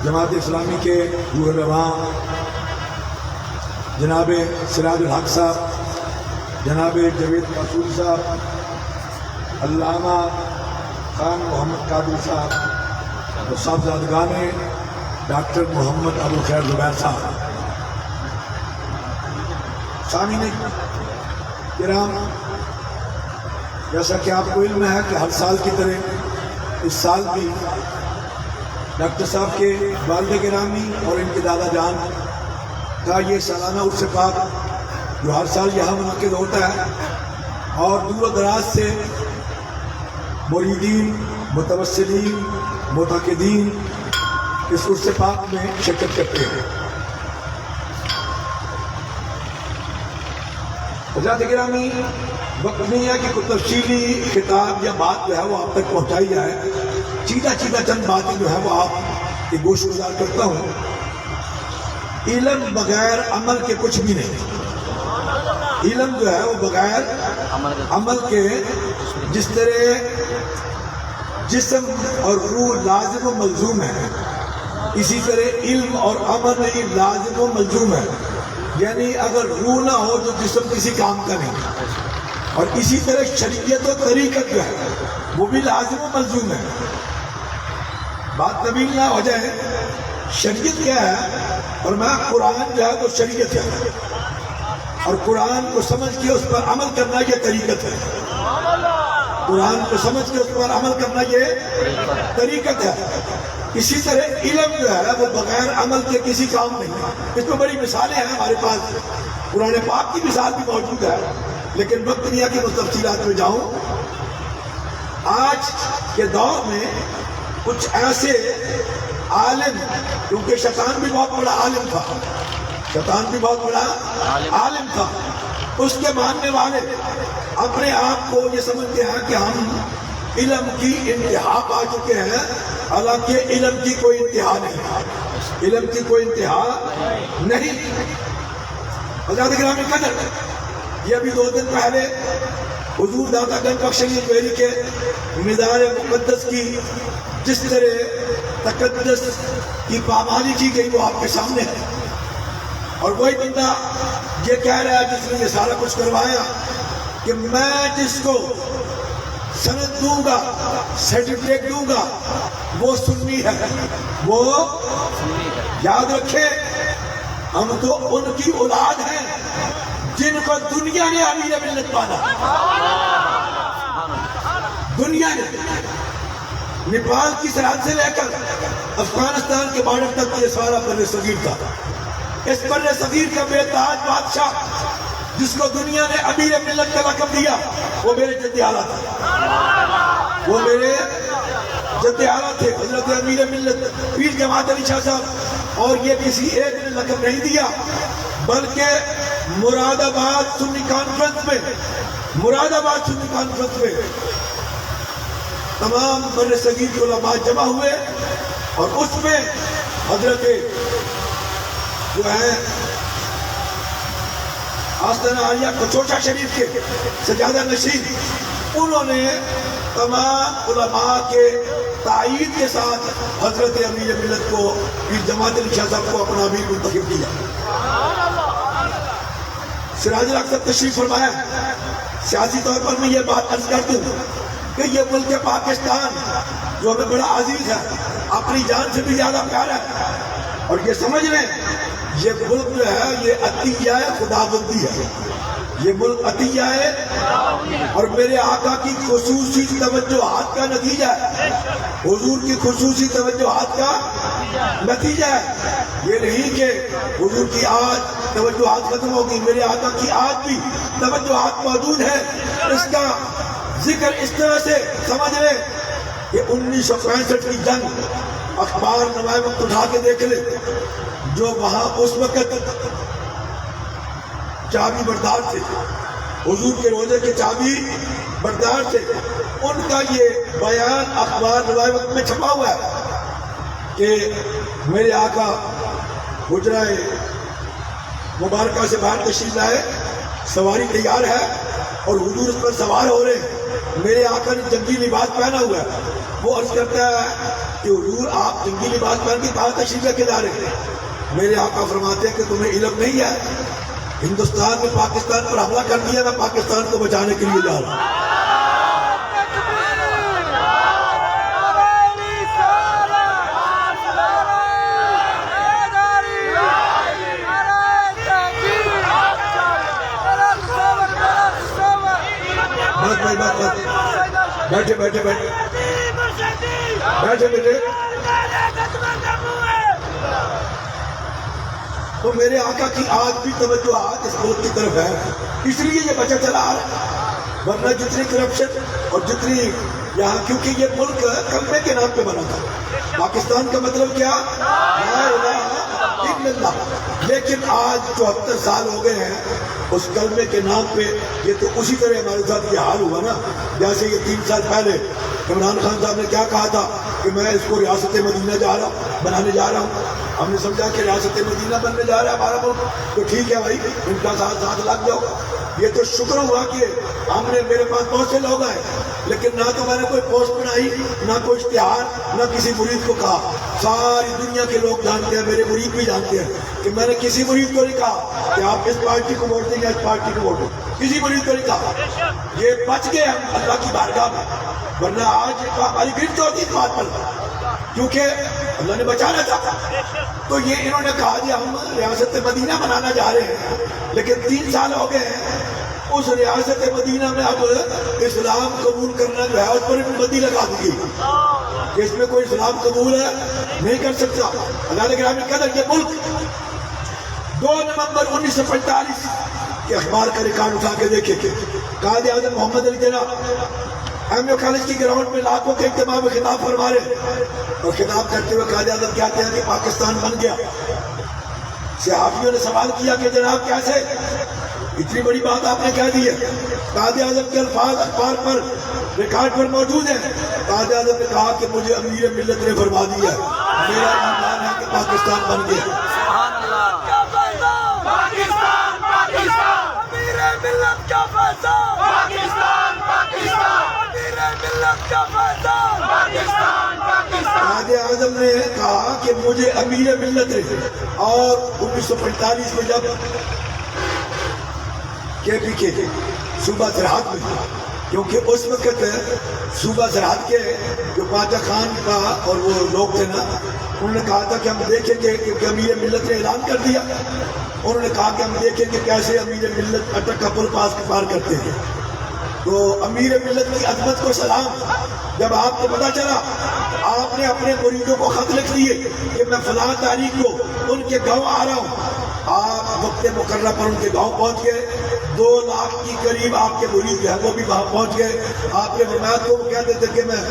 جماعت اسلامی کے روح رواں جناب سراج الحق صاحب، جناب جاوید مسعود صاحب، علامہ خان محمد قادری صاحب اور صاحبزادگان ڈاکٹر محمد ابو خیر زبیر صاحب، سامعین کرام، جیسا کہ آپ کو علم ہے کہ ہر سال کی طرح اس سال بھی ڈاکٹر صاحب کے والد گرامی اور ان کے دادا جان کا یہ سالانہ عرس پاک جو ہر سال یہاں منعقد ہوتا ہے اور دور و دراز سے مریدین، متوسلین، معتقدین اس عرس پاک میں شرکت کرتے ہیں۔ حضرات گرامی، وقت نہیں ہے کہ کوئی تفصیلی کتاب یا بات جو ہے وہ آپ تک پہنچائی جائے، چیدہ چند باتیں جو ہے وہ آپ کی گوش گزار کرتا ہوں۔ علم بغیر عمل کے کچھ بھی نہیں، علم جو ہے وہ بغیر عمل کے، جس طرح جسم اور روح لازم و ملزوم ہے، اسی طرح علم اور عمل نہیں لازم و ملزوم ہے، یعنی اگر روح نہ ہو تو جسم کسی کام کا نہیں، اور اسی طرح شریعت و طریقت جو ہے وہ بھی لازم و ملزوم ہے۔ بات طویل نہ ہو جائے، شریعت کیا ہے؟ اور میں قرآن جو ہے وہ شریعت ہے، اور قرآن کو سمجھ کے اس پر عمل کرنا یہ طریقت ہے، قرآن کو سمجھ کے اس پر عمل کرنا یہ طریقت ہے۔ اسی طرح علم جو ہے وہ بغیر عمل کے کسی کام نہیں۔ اس میں بڑی مثالیں ہیں ہمارے پاس، قرآن پاک کی مثال بھی موجود ہے، لیکن وقت نہیں ہے کہ میں تفصیلات میں جاؤں۔ آج کے دور میں کچھ ایسے عالم، کیونکہ شیطان بھی بہت بڑا عالم تھا، شیطان بھی بہت بڑا عالم تھا، اس کے ماننے والے اپنے آپ کو یہ سمجھتے ہیں کہ ہم علم کی انتہا پا چکے ہیں، حالانکہ علم کی کوئی انتہا نہیں، علم کی کوئی انتہا نہیں۔ حضرات گرامی قدر، یہ ابھی 2 دن پہلے حضور داتا گنج بخش علی میری کے مزار مقدس کی جس طرح تقدس کی پامالی کی گئی وہ آپ کے سامنے ہے، اور وہی بندہ یہ کہہ رہا ہے جس نے یہ سارا کچھ کروایا کہ میں جس کو سند دوں گا، سرٹیفکیٹ دوں گا، وہ سنی ہے، وہ یاد رکھے ہم تو ان کی اولاد ہیں جن کو دنیا نے امیر ملت مانا، دنیا نے نیپال کی سرحد سے لے کر افغانستان کے بارڈر تک یہ سارا بر صغیر تھا۔ اس بر صغیر کا بے تاج بادشاہ جس کو دنیا نے امیر ملت کا لقب دیا، وہ میرے جد اعلیٰ تھے، وہ میرے جد اعلیٰ تھے، حضرت امیر ملت پیر جماعت علی شاہ صاحب۔ اور یہ کسی ایک نے لقب نہیں دیا، بلکہ مراد آباد سنی کانفرنس میں تمام بر صغیر کے علماء جمع ہوئے، اور اس میں حضرت جو ہے آستانہ عالیہ کچوچا شریف کے سجادہ نشین، انہوں نے تمام علماء کے تائید کے ساتھ حضرت امیر ملت کو، پیر جماعت علی شاہ صاحب کو اپنا امیر منتخب کیا۔ سراج الحق صاحب تشریف فرمایا۔ سیاسی طور پر میں یہ بات عرض کر دوں کہ یہ ملک پاکستان جو ہمیں بڑا عزیز ہے، اپنی جان سے بھی زیادہ پیارا ہے، اور یہ سمجھ لیں یہ ملک جو ہے یہ عطیہ خداوندی ہے، یہ ملک عطیہ ہے اور میرے آقا کی خصوصی توجہات کا نتیجہ ہے، حضور کی خصوصی توجہات کا نتیجہ ہے۔ یہ نہیں کہ حضور کی آج توجہات ختم ہوگی، میرے آقا کی آج بھی توجہات موجود ہے۔ اس کا ذکر اس طرح سے سمجھ لیں کہ 1965 کی جنگ، اخبار نمائے وقت اٹھا کے دیکھ لیں، جو وہاں اس وقت چابی بردار تھے، حضور کے روزے کے چابی بردار تھے، ان کا یہ بیان اخبار نمائے وقت میں چھپا ہوا ہے کہ میرے آقا حجرہ مبارکہ سے باہر تشریف لائے، سواری تیار ہے اور حضور اس پر سوار ہو رہے ہیں، میرے آقا نے جنگی لباس پہنا ہوا ہے، وہ عرض کرتا ہے کہ حضور آپ جنگی لباس پہن کے کہاں تشریف لے کے جا رہے ہیں؟ میرے آقا فرماتے ہیں کہ تمہیں علم نہیں ہے، ہندوستان نے پاکستان پر حملہ کر دیا، میں پاکستان کو بچانے کے لیے جا رہا ہوں۔ بیٹھے بیٹھے بیٹھے بیٹھے بیٹھے تو میرے آقا کی آج بھی توجہ آج اس ملک کی طرف ہے، اس لیے یہ بچہ چلا آ رہا ہے، ورنہ جتنی کرپشن اور جتنی یہاں، کیونکہ یہ ملک کلمے کے نام پہ بنا تھا۔ پاکستان کا مطلب کیا؟ لا الہ الا اللہ، لیکن آج 74 سال ہو گئے ہیں اس کلمے کے نام پہ۔ یہ تو اسی طرح ہمارے ساتھ یہ حال ہوا نا، جیسے یہ 3 سال پہلے عمران خان صاحب نے کیا کہا تھا کہ میں اس کو ریاست مدینہ بنانے جا رہا ہوں۔ ہم نے سمجھا کہ ریاست مدینہ بننے جا رہا ہے ہمارا ملک، تو ٹھیک ہے بھائی، ان کا ساتھ لگ جاؤ۔ یہ تو شکر ہوا کہ ہم نے، میرے پاس بہت سے لوگ آئے، لیکن نہ تو میں نے کوئی پوسٹ بنائی، نہ کوئی اشتہار، نہ کسی مرید کو کہا۔ ساری دنیا کے لوگ جانتے ہیں، میرے مرید بھی جانتے ہیں کہ میں نے کسی مرید کو نہیں کہا کہ آپ اس پارٹی کو ووٹ دیں یا اس پارٹی کو ووٹ دیں، کسی مرید کو نہیں کہا۔ یہ بچ گئے ہم اللہ کی بارگاہ میں، ورنہ آج ہماری گرفت ہوتی اس بات پر، کیونکہ اللہ نے بچانا چاہتا۔ تو یہ انہوں نے کہا کہ ہم ریاست مدینہ بنانا جا رہے ہیں، لیکن 3 سال ہو گئے ہیں، اس ریاست مدینہ میں اب اسلام قبول کرنا جو ہے اس پر پابندی لگا دی گئی کہ اس میں کوئی اسلام قبول نہیں کر سکتا۔ اللہ نے گرامی قدر، یہ ملک 2 نومبر 1945 کے اخبار کا ریکارڈ اٹھا کے دیکھے کہ قائد اعظم محمد Ali Jinnah M a college کی گراؤنڈ میں لاکھوں کے اجتماع میں خطاب فرما رہے، اور خطاب کرتے ہوئے قائد اعظم کہتے ہیں کہ پاکستان بن گیا۔ صحافیوں نے سوال کیا کہ جناب کیسے، اتنی بڑی بات آپ نے کہہ دی ہے؟ قائد اعظم کے الفاظ اخبار پر ریکارڈ پر موجود ہیں۔ قائد اعظم نے کہا کہ مجھے امیر ملت نے فرما دیا ہے، میرا ایمان ہے کہ پاکستان بن گیا۔ قائد اعظم نے کہا کہ مجھے امیر ملت نے، اور 1945 میں جب کے پی کے صوبہ سرحد میں، کیونکہ اس وقت صوبہ سرحد کے جو پاچا خان کا اور وہ لوگ تھے نا، انہوں نے کہا تھا کہ ہم دیکھیں گے، کیونکہ امیر ملت نے اعلان کر دیا، انہوں نے کہا کہ ہم دیکھیں گے کیسے امیر ملت اٹک کا پل پار کرتے ہیں۔ تو امیر ملت کی عظمت کو سلام۔ جب آپ کو پتا چلا، آپ نے اپنے مریدوں کو خط لکھ دیے کہ میں فلاں تاریخ کو ان کے گاؤں آ رہا ہوں۔ آپ وقت مقررہ پر ان کے گاؤں پہنچ گئے، 2 لاکھ کی قریب آپ کے مرید ہیں وہ بھی وہاں پہنچ گئے۔ آپ نے فرمایا تو وہ کہتے تھے کہ میں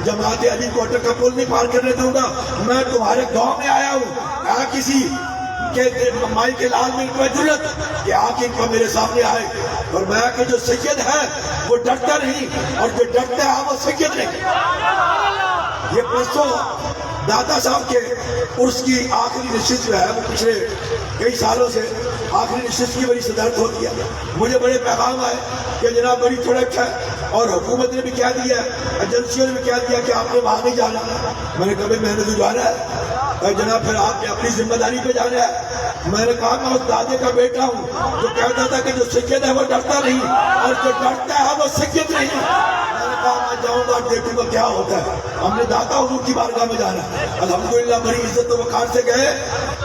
جماعت علی کو اٹک کا پل نہیں پار کرنے دوں گا، میں تمہارے گاؤں میں آیا ہوں۔ کہا کسی کہ مائی کے لال میں ان کو ضرورت کہ آ کے ان کو میرے سامنے آئے، اور میں کہ جو سید ہے وہ ڈرتا نہیں، اور جو ڈرتا ہے وہ سید نہیں۔ یہ پرسوں دادا صاحب کے عرس کی آخری نشست جو ہے وہ پچھلے کئی سالوں سے آخری نشست کی بڑی صدارت ہوتی ہے۔ مجھے بڑے پیغام آئے کہ جناب بڑی تھوڑک ہے، اور حکومت نے بھی کہہ دیا ہے، ایجنسیوں نے بھی کہہ دیا کہ آپ نے وہاں نہیں جانا۔ میں نے کبھی میں نے تو جانا ہے جناب، پھر آپ نے اپنی ذمہ داری پہ جانا ہے۔ میں نے کہا میں اس دادے کا بیٹا ہوں جو کہتا تھا کہ جو سید ہے وہ ڈرتا نہیں، اور جو ڈرتا ہے وہ سید نہیں۔ میں نے کہا میں جاؤں گا، دیکھوں گا کیا ہوتا ہے۔ ہم نے داتا حضور کی بارگاہ میں جانا ہے۔ الحمدللہ بڑی عزت و وقار سے گئے،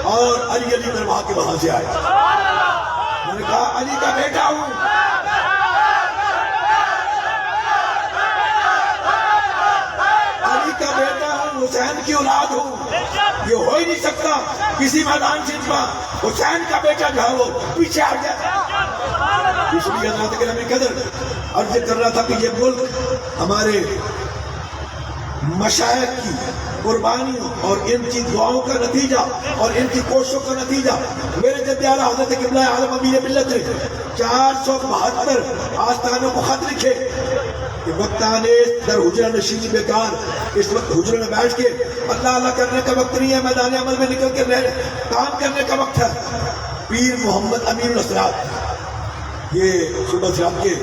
اور علی مروا کے وہاں سے آئے۔ میں نے کہا علی کا بیٹا ہوں، علی کا بیٹا ہوں، حسین کی اولاد ہوں، یہ ہو ہی نہیں سکتا کسی میدان سے حسین کا بیٹا جو ہے وہ پیچھے آ گیا۔ اس لیے اللہ تعالیٰ کی قدر عرض کر رہا تھا کہ یہ ملک ہمارے مشائخ کی قربانیوں اور ان کی دعاؤں کا نتیجہ اور ان کی کوششوں کا نتیجہ۔ میرے جد اعلیٰ حضرت قبلہ عالم امیر ملت نے 472 آستانوں کو خط لکھے کہ وقت آنے در حجرہ نشینی بیکار، اس وقت حجرہ میں بیٹھ کے اللہ اللہ کرنے کا وقت نہیں ہے، میدان عمل میں نکل کے کام کرنے کا وقت ہے۔ پیر محمد امین الاسرار، یہ صوبہ سرحد کے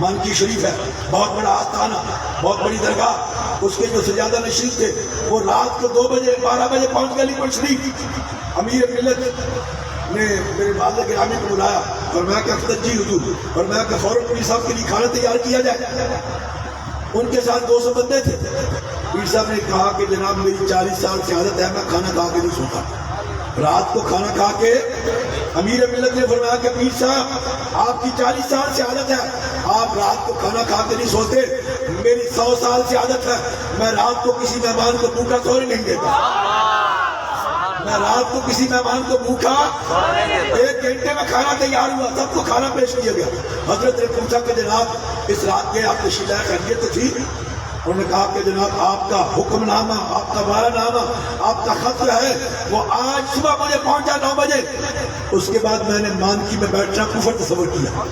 مانکی شریف ہے، بہت بڑا آستانہ، بہت بڑی درگاہ، اس کے جو سجادہ نشین تھے وہ رات کو 2 بجے 12 بجے پہنچ گئے علی پور شریف۔ امیر ملت نے میرے والد گرامی کو بلایا اور میں کہ اختر جی حضور، اور میں کہ فوراً پیر صاحب کے لیے کھانا تیار کیا جائے۔ ان کے ساتھ 200 بندے تھے۔ پیر صاحب نے کہا کہ جناب میری 40 سال سے عادت ہے، میں کھانا کھا کے نہیں سوتا۔ رات کو کھانا کھا کے امیر ملت نے فرمایا کہ پیر صاحب آپ کی 40 سال سے عادت ہے، آپ رات کو کھانا کھا کے نہیں سوتے، میری 100 سال سے عادت ہے، میں رات کو کسی مہمان کو بھوکا سونے نہیں دیتا۔ میں رات کو کسی مہمان کو بھوکا 1 گھنٹے میں کھانا تیار ہوا، سب کو کھانا پیش کیا گیا۔ حضرت نے پوچھا کہ جناب اس رات کے آپ تشریف لائے خیریت تو تھی؟ انہوں نے کہا کہ جناب آپ کا حکم نامہ، آپ کا وعدہ نامہ، آپ کا خط جو ہے وہ آج صبح مجھے پہنچا 9 بجے۔ اس کے بعد میں نے مانکی میں بیٹھنا کفر تصور کیا۔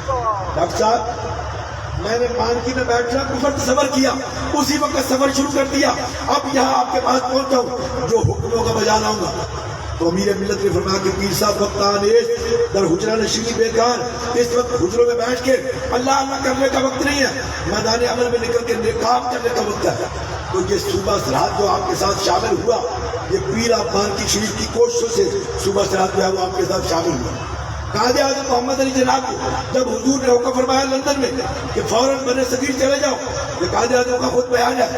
ڈاکٹر صاحب میں نے مانکی میں بیٹھنا کفر تصور کیا، اسی وقت سفر شروع کر دیا۔ اب یہاں آپ کے پاس پہنچا ہوں، جو حکموں کا بجا لاؤں گا۔ تو امیر ملت نے فرمایا کہ پیر صاحب وقت آنیش در حجرہ نشینی بیکار، اس وقت حجروں میں بیٹھ کے اللہ اللہ کرنے کا وقت نہیں ہے، میدان عمل میں نکل کے کام کرنے کا وقت ہے۔ تو یہ صوبہ سرحد جو آپ کے ساتھ شامل ہوا، یہ پیر افغان کی شریف کی کوششوں سے صوبہ سرحد جو ہے وہ آپ کے ساتھ شامل ہوا۔ قائد اعظم محمد علی جناب کو جب حضور نے حکم فرمایا لندن میں کہ فوراً بر صغیر چلے جاؤ، یہ قائد اعظم کا خود بیان ہے،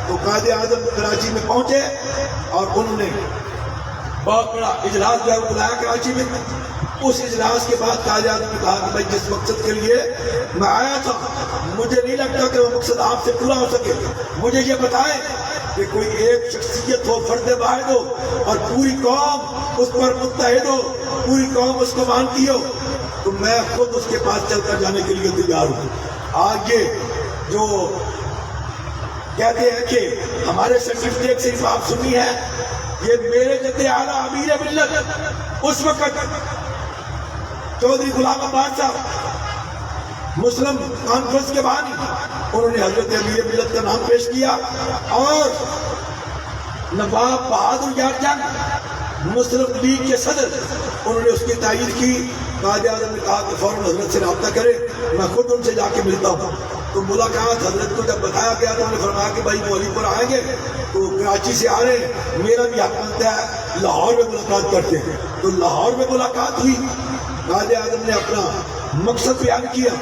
تو قائد اعظم کراچی میں پہنچے اور انہوں نے بہت بڑا اجلاس جو ہے وہ بلایا کراچی میں۔ اس اجلاس کے بعد قائد اعظم نے کہا کہ بھائی جس مقصد کے لیے میں آیا تھا مجھے نہیں لگتا کہ وہ مقصد آپ سے پورا ہو سکے، مجھے یہ بتائیں کہ کوئی ایک شخصیت ہو، فرد واحد ہو اور پوری قوم اس پر متحد ہو، پوری قوم اس کو مانتی ہو، تو میں خود اس کے پاس چل کر جانے کے لیے تیار ہوں۔ آج یہ جو کہتے ہیں کہ ہمارے سرٹیفکیٹ صرف آپ سنی ہے، یہ میرے جد اعلیٰ امیر ملت اس وقت چودھری غلام عباس صاحب مسلم کانفرنس کے بعد انہوں نے حضرت امیر ملت کا نام پیش کیا، اور نواب بہادر یار جنگ مسلم لیگ کے صدر انہوں نے اس کی تائید کی۔ قائد اعظم نے کہا کہ فوراً حضرت سے رابطہ کرے، میں خود ان سے جا کے ملتا ہوں۔ تو ملاقات حضرت کو جب بتایا گیا تو انہوں نے فرمایا کہ بھائی وہ علی پور آئیں گے تو کراچی سے آ رہے ہیں، میرا بھی حق بنتا ہے لاہور میں ملاقات کرتے ہیں۔ تو لاہور میں ملاقات ہوئی، قائد اعظم نے اپنا مقصد بیان کیا۔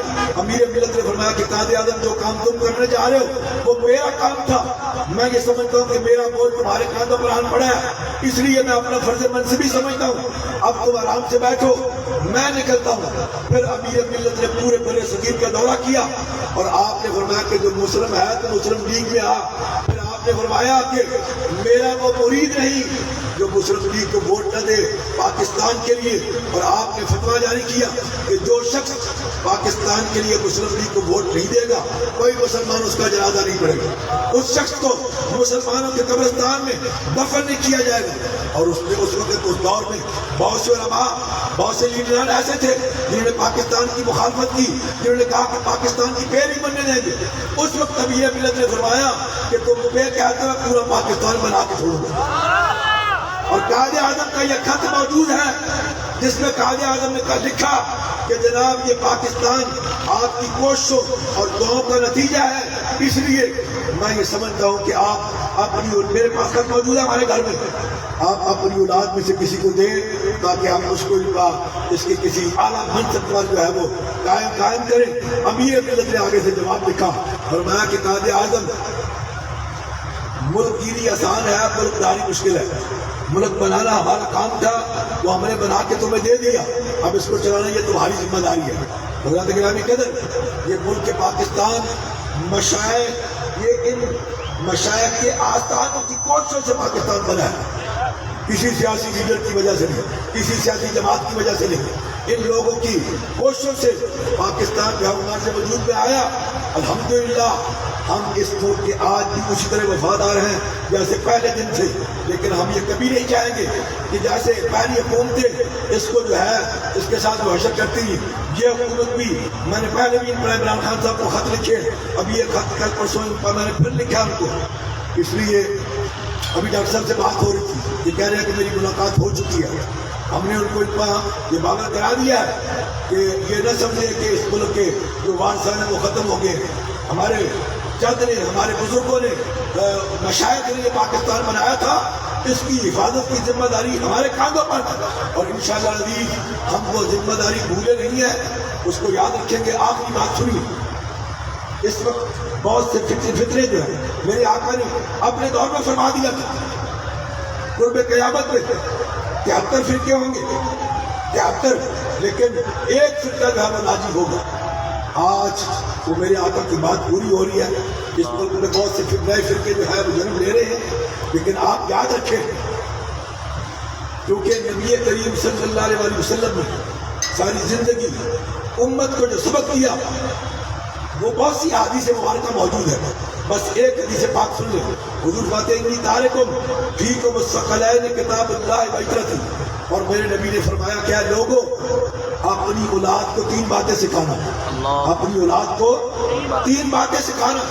امیر ملت نے فرمایا کہ قائد اعظم جو کام تم کرنے جا رہے ہو وہ میرا کام تھا، میں یہ سمجھتا ہوں کہ میرا بوجھ تمہارے کاندھوں پر آن پڑا ہے، اس لیے میں اپنا فرض منصبی سمجھتا ہوں، اب تم آرام سے بیٹھو میں نکلتا ہوں۔ پھر امیر ملت نے پورے بر صغیر کا دورہ کیا اور آپ نے فرمایا کہ جو مسلم ہے تو مسلم لیگ میں آ۔ پھر آپ نے فرمایا کہ میرا وہ مرید نہیں جو مسلم لیگ کو ووٹ نہ دے پاکستان کے لیے، اور آپ نے فتویٰ جاری کیا کہ جو شخص پاکستان کے لیے مسلم لیگ کو ووٹ نہیں دے گا کوئی مسلمان اس کا جنازہ نہیں پڑے گا، اس شخص کو مسلمانوں کے قبرستان میں دفن نہیں کیا جائے گا۔ اور اس نے اس وقت اس دور میں بہت سے علماء، بہت سے لیڈران ایسے تھے جنہوں نے پاکستان کی مخالفت کی، جنہوں نے کہا کہ پاکستان کی پیر نہیں بننے دیں گے۔ اس وقت امیر ملت نے فرمایا کہ تم پیر کہتے ہو پورا پاکستان بنا کے چھوڑوں گا۔ اور قائد اعظم کا یہ خط موجود ہے جس میں قائد اعظم نے لکھا کہ جناب یہ پاکستان آپ کی کوششوں اور دعاؤں کا نتیجہ ہے، اس لیے میں یہ سمجھتا ہوں کہ آپ اپنی، میرے پاس خط موجود ہے ہمارے گھر میں، آپ اپنی اولاد میں سے کسی کو دیں تاکہ ہم اس کو اس کے کسی اعلیٰ منصب پر جو ہے وہ قائم کریں۔ امیر ملت نے آگے سے جواب لکھا، فرمایا کہ قائد اعظم ملک گیری آسان ہے، ملک داری مشکل ہے، ملک بنانا ہمارا کام تھا، وہ ہم نے بنا کے تمہیں دے دیا، اب اس کو چلانا یہ تمہاری ذمہ داری ہے۔ حضرت گرامی قدر، یہ ملک پاکستان مشائخ، یہ ان مشائخ کے آستانوں کی کوششوں سے پاکستان بنا ہے، کسی سیاسی لیڈر کی وجہ سے نہیں، کسی سیاسی جماعت کی وجہ سے نہیں، ان لوگوں کی کوششوں سے پاکستان جو ہے وجود میں آیا۔ الحمدللہ ہم اس ملک کے آج بھی اسی طرح وفادار ہیں جیسے پہلے دن سے، لیکن ہم یہ کبھی نہیں چاہیں گے کہ جیسے پہلی حکومتیں اس کو جو ہے اس کے ساتھ حشر کرتی ہیں، یہ حکومت بھی، میں نے پہلے بھی عمران خان صاحب کو خط لکھے، اب یہ خط کل پرسوں میں نے پھر لکھا ان کو، اس لیے ابھی ڈاکٹر صاحب سے بات ہو رہی تھی، یہ کہہ رہے ہیں کہ میری ملاقات ہو چکی ہے، ہم نے ان کو اتنا یہ باغ کرا دیا ہے کہ یہ نہ سمجھے کہ اس ملک کے جو وارثان ہیں وہ ختم ہو گئے. ہمارے چند نے، ہمارے بزرگوں نے، مشائخ نے یہ پاکستان بنایا تھا، اس کی حفاظت کی ذمہ داری ہمارے کاندھوں پر، اور انشاءاللہ العزیز ہم وہ ذمہ داری بھولے نہیں ہیں، اس کو یاد رکھیں گے. آخری بات سنیے، اس وقت بہت سے فتنے جو ہیں میرے آقا نے اپنے دور میں فرما دیا تھا، قرب قیامت میں 73 فرقے ہوں گے، 73، لیکن ایک فرقہ جو ہے وہ ناجی ہوگا. آج وہ میرے آقا کی بات پوری ہو رہی ہے. اس ملک میں بہت سے نئے فرقے جو ہے وہ جنم لے رہے ہیں، لیکن آپ یاد رکھیں کیونکہ نبی کریم صلی اللہ علیہ وسلم نے ساری زندگی امت کو جو سبق دیا وہ بہت سی احادیث مبارکہ موجود ہے. بس ایک حدیث پاک سن لیں. حضور فرماتے ہیں انی تارکم فیکم الثقلین کتاب اللہ و عترتی، اور میرے نبی نے فرمایا کیا لوگوں اپنی اولاد کو 3 باتیں سکھانا، اپنی اولاد کو 3 باتیں سکھانا.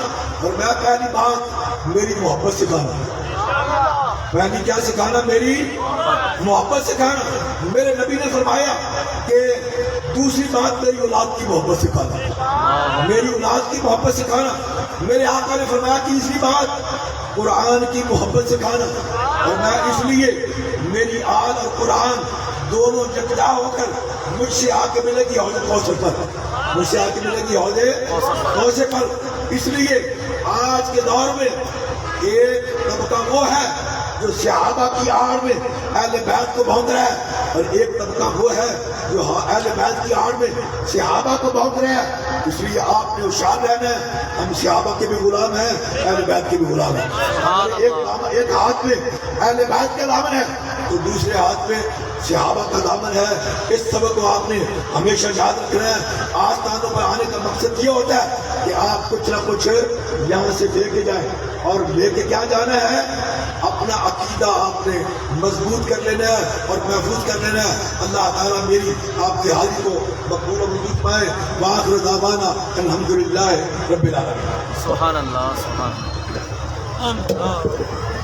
اور میں پہلی بات میری محبت سکھانا. پہلی کیا سکھانا؟ میری محبت سکھانا. میرے نبی نے فرمایا کہ دوسری بات میری اولاد کی محبت سکھانا، میری اولاد کی محبت سکھانا. میرے آقا نے فرمایا تیسری بات قرآن کی محبت سکھانا. اور میں اس لیے میری آل اور قرآن دونوں یکجا ہو کر مجھ سے آ کے ملے گی حوض کوثر پر، مجھ سے آ کے ملے گی حوض کوثر پر. اس لیے آج کے دور میں ایک طبقہ وہ ہے جو صحابہ کی آڑ میں اہل بیت کو بھونک رہا ہے، اور ایک طبقہ وہ ہے جو اہل بیت کی آڑ میں صحابہ کو بھونک رہا ہے. اس لیے آپ نے ہوشیار رہنا ہے. ہم صحابہ کے بھی غلام ہیں، اہل بیت کے بھی غلام ہیں. ایک ہاتھ میں اہل بیت کا دامن ہے تو دوسرے ہاتھ میں صحابہ کا دامن ہے. اس سبق کو آپ نے ہمیشہ یاد رکھنا ہے. آستانوں پر آنے کا مقصد یہ ہوتا ہے کہ آپ کچھ نہ کچھ یہاں سے لے کے جائیں، اور لے کے کیا جانا ہے؟ اپنا عقیدہ آپ نے مضبوط کر لینا ہے اور محفوظ کر لینا ہے. اللہ تعالیٰ میری آپ کی حاضری کو مقبول و منظور پائے. وآخر دعوانا الحمدللہ رب العالمین. سبحان اللہ، سبحان اللہ،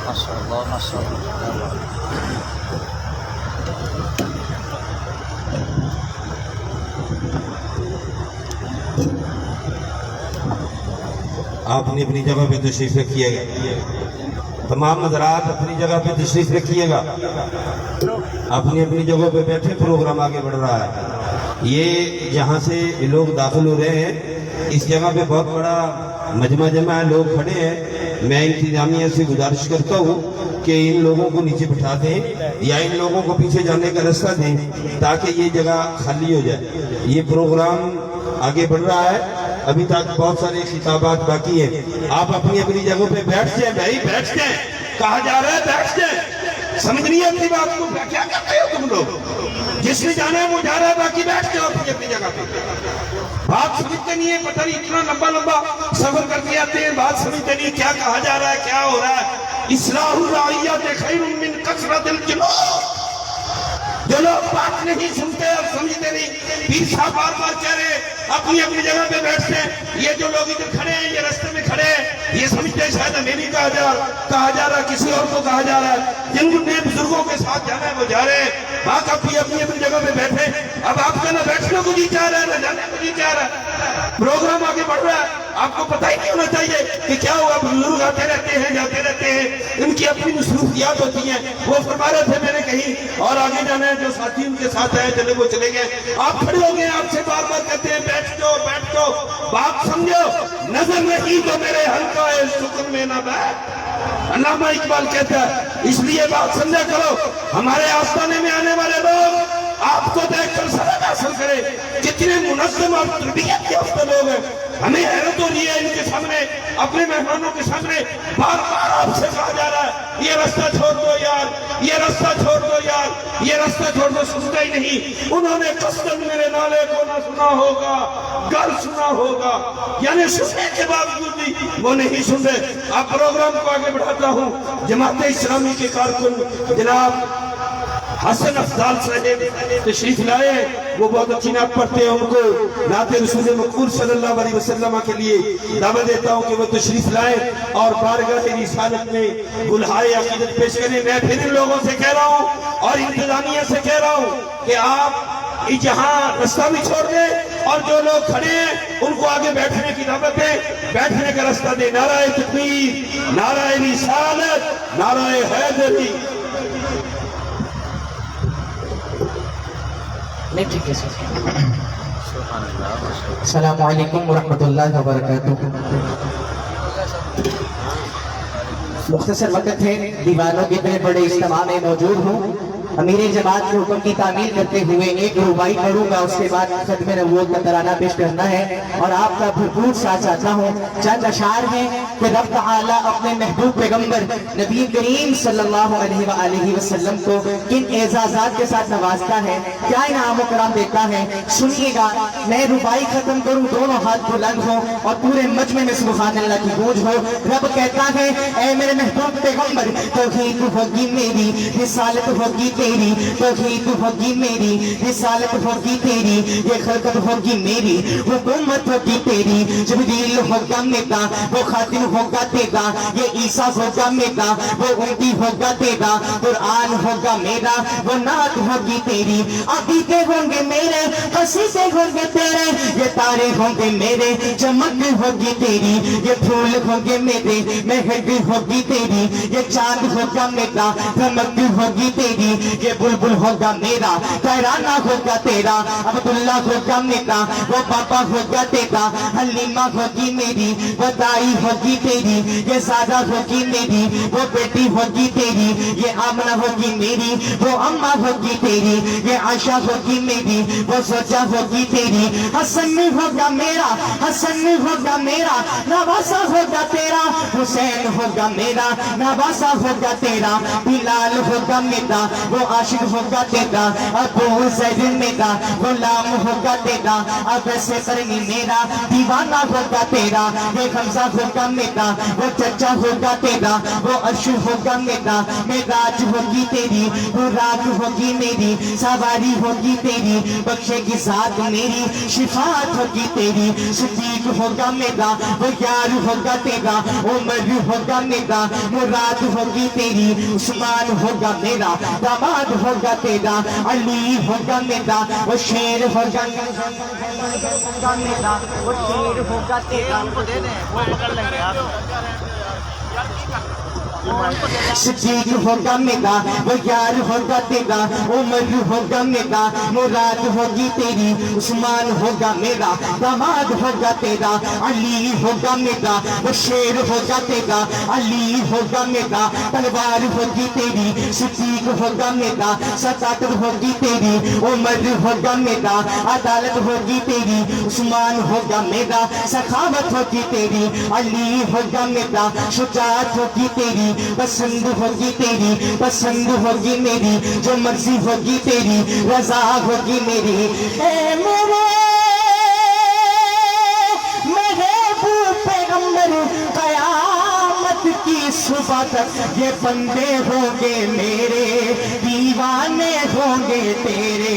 ماشاء اللہ، ماشاء اللہ. آپ نے اپنی جگہ پہ تشریف رکھیے گا. تمام حضرات اپنی جگہ پہ تشریف رکھیے گا. اپنی اپنی جگہ پہ بیٹھے، پروگرام آگے بڑھ رہا ہے. یہ جہاں سے لوگ داخل ہو رہے ہیں اس جگہ پہ بہت بڑا مجمع جمع ہے، لوگ کھڑے ہیں. میں انتظامیہ سے گزارش کرتا ہوں کہ ان لوگوں کو نیچے بٹھا دیں یا ان لوگوں کو پیچھے جانے کا راستہ دیں تاکہ یہ جگہ خالی ہو جائے. یہ پروگرام آگے بڑھ رہا ہے، ابھی تک بہت سارے خطابات باقی ہیں. آپ اپنی اپنی جگہوں پہ بیٹھ جائیں. بھائی بیٹھ جائیں، کہا جا رہا ہے بیٹھ جائیں. سمجھ نہیں اپنی بات کو، کیا کرتے ہو تم لوگ؟ جس نے جانا ہے وہ جا رہا ہے، باقی بیٹھ جاؤ اپنی اپنی جگہ پہ. بات سمجھتے نہیں ہے، پتہ نہیں اتنا لمبا لمبا سفر کر کے آتے ہیں، بات سمجھتے نہیں کیا کہا جا رہا ہے، کیا ہو رہا ہے. اصلاح الرعیت خیر من کثرت الجلوس. جو لوگ بات نہیں سنتے اور سمجھتے نہیں، پیر صاحب بار بار کہہ رہے اپنی اپنی جگہ پہ بیٹھتے ہیں. یہ جو لوگ ادھر کھڑے ہیں، یہ راستے میں کھڑے ہیں، یہ سمجھتے ہیں شاید ہمیں بھی کہا جا رہا ہے، کسی اور کو کہا جا رہا ہے. جن کو نئے بزرگوں کے ساتھ جانا ہے وہ جا رہے ہیں. باقی اپنی اپنی جگہ پہ بیٹھے. اب آپ کا نہ بیٹھنے کو جی چاہ رہا ہے نہ جانے کو جی چاہ رہا ہے. پروگرام آگے بڑھ رہا ہے، آپ کو پتہ ہی نہیں ہونا چاہیے کہ کیا ہوا. بزرگ آتے رہتے ہیں، جاتے رہتے ہیں، ان کی اپنی مصروفیات ہوتی ہیں. وہ فرما رہے تھے میں نے کہیں اور آگے جانا ہے، جو ساتھی ان کے ساتھ آئے چلے وہ چلے گئے. آپ کھڑے ہو گئے، آپ سے بار بار کہتے ہیں بیٹھ جاؤ بیٹھ جاؤ. بات سمجھو، نظر نہیں تو میرے حلقہ سکون میں نہ بیٹھ. علامہ اقبال کہتا ہے اس لیے بات سمجھا کرو. ہمارے آستانے میں آنے والے لوگ آپ کو دیکھ کر سبق حاصل کرے. کتنے منظم اور تربیت یافتہ لوگ ہیں. ہمیں حیرت ہو رہی ہے ان کے سامنے، اپنے مہمانوں کے سامنے بار بار آپ سے کہا جا رہا ہے یہ راستہ چھوڑ دو یار، یہ راستہ چھوڑ دو یار، یہ راستہ چھوڑ دو. سنتا ہی نہیں. انہوں نے قصداً میرے نالے کو نہ سنا ہوگا، گر سنا ہوگا، یعنی سننے کے باوجود بھی وہ نہیں سن رہے. اب پروگرام کو آگے بڑھاتا ہوں. جماعت اسلامی کے کارکن جناب حسن افضال صاحب تشریف لائے. وہ بہت اچھی نعت پڑھتے ہیں، ان کو نعت رسول مقبول صلی اللہ علیہ وسلم کے لیے دعوت دیتا ہوں کہ وہ تشریف لائیں اور بارگاہ رسالت میں گلہائے عقیدت پیش کریں. میں پھر ان لوگوں سے کہہ رہا ہوں اور انتظار اعلانیہ سے کہہ رہا ہوں کہ آپ یہاں رستہ بھی چھوڑ دیں اور جو لوگ کھڑے ہیں ان کو آگے بیٹھنے کی دعوت دیں، بیٹھنے کا رستہ دیں۔ نعرہ تکبیر، نعرہ رسالت، نعرہ حیدری۔ نہیں ٹھیک ہے سر۔ سبحان اللہ ماشاء السلام علیکم ورحمۃ اللہ وبرکاتہ۔ مختصر وقت ہے، دیوانوں کے اتنے بڑے اجتماع میں موجود ہوں، امیر جماعت کے حکم کی تعمیل کرتے ہوئے ایک رباعی پڑھوں گا، اس کے بعد ختم نبوت کا ترانہ پیش کرنا ہے اور آپ کا بھرپور ساتھ چاہتا ہوں۔ چند اشعار ہیں کہ رب تعالیٰ اپنے محبوب پیغمبر نبی کریم صلی اللہ علیہ وآلہ وسلم کو کن اعزازات کے ساتھ نوازتا ہے، کیا انعام و کرام دیتا ہے، سنیے گا۔ میں رباعی ختم کروں، دونوں ہاتھ بلند ہوں اور پورے مجمع میں سبحان اللہ کی گونج ہو۔ رب کہتا ہے اے میرے محبوب پیغمبر، توحید ہوگی میری، رسالت ہوگی تیری، توحید ہوگی میری، رسالت ہوگی تیری، یہ خلقت ہوگی میری، حکومت ہوگی تیری، جبریل ہوگا میرا، وہ خاتم ہوگا تیرا، یہ عیسیٰ ہوگا میرا، وہ امتی ہوگا تیرا، قرآن ہوگا میرا، وہ نعت ہوگی تیری، عقیدے ہوں گے میرے، قصیدے ہوں گے تیرے، یہ تارے ہوں گے میرے، چمک ہوگی تیری، یہ پھول ہوں گے میرے، مہک ہوگی تیری، یہ چاند ہوگا میرا، دھمک ہوگی تیری، یہ بلبل ہوگا میرا، ترانہ ہوگا تیرا، عبداللہ ہوگا میرا، وہ پاپا ہوگا تیرا، حلیمہ ہوگی میری، وہ دائی ہوگی تیری، یہ زادہ ہوگی میری، وہ بیٹی ہوگی تیری، یہ آمنہ ہوگی میری، وہ اماں ہوگی تیری، یہ عائشہ ہوگی میری، وہ زوجہ ہوگی تیری، حسن ہوگا میرا، حسن ہوگا میرا، نواسہ ہوگا تیرا، حسین ہوگا میرا، نواسہ ہوگا تیرا، بلال ہوگا میرا، وہ عاشق ہوگا تیرا، ابو زید میرا، غلام ہوگا تیرا، اب سے کرنی میرا، دیوانہ ہوگا تیرا، یہ حمزہ ہوگا میرا، وہ چچا ہوگا تیرا، وہ عرش ہوگا میرا، معراج ہوگی تیری، وہ راگ ہوگی میری، سواری ہوگی تیری، بخشے کی ذات میری، شفاعت ہوگی تیری، صدیق ہوگا میرا، وہ یار ہوگا تیرا، عمر ہوگا میرا، مراد ہوگی تیری، عثمان ہوگا میرا، داماد ہوگا تیرا، علی ہوگا میرا، وہ شیر ہوگا میرا، وہ شیر ہوگا تیرا، ان کو دے دیں، وہ پکڑ لیں گے آپ۔ صدیق ہوگا میرا، وہ یار ہوگا تیرا، عمر ہوگا میرا، مراد ہوگی تیری، عثمان ہوگا میرا، داماد ہوگا تیرا، علی ہوگا میرا، وہ شیر ہوگا تیرا، علی ہوگا میرا، تلوار ہوگی تیری، صدیق ہوگا میرا، صداقت ہوگی تیری، عمر ہوگا میرا، عدالت ہوگی تیری، عثمان ہوگا میرا، سخاوت ہوگی تیری، علی ہوگا میرا، شجاعت ہوگی تیری، پسند ہوگی تیری، پسند ہوگی میری، جو مرضی ہوگی تیری، رضا ہوگی میری۔ اے میرے محبوب پیغمبر، قیامت کی صبح تک یہ بندے ہوں گے میرے، دیوانے ہوں گے تیرے۔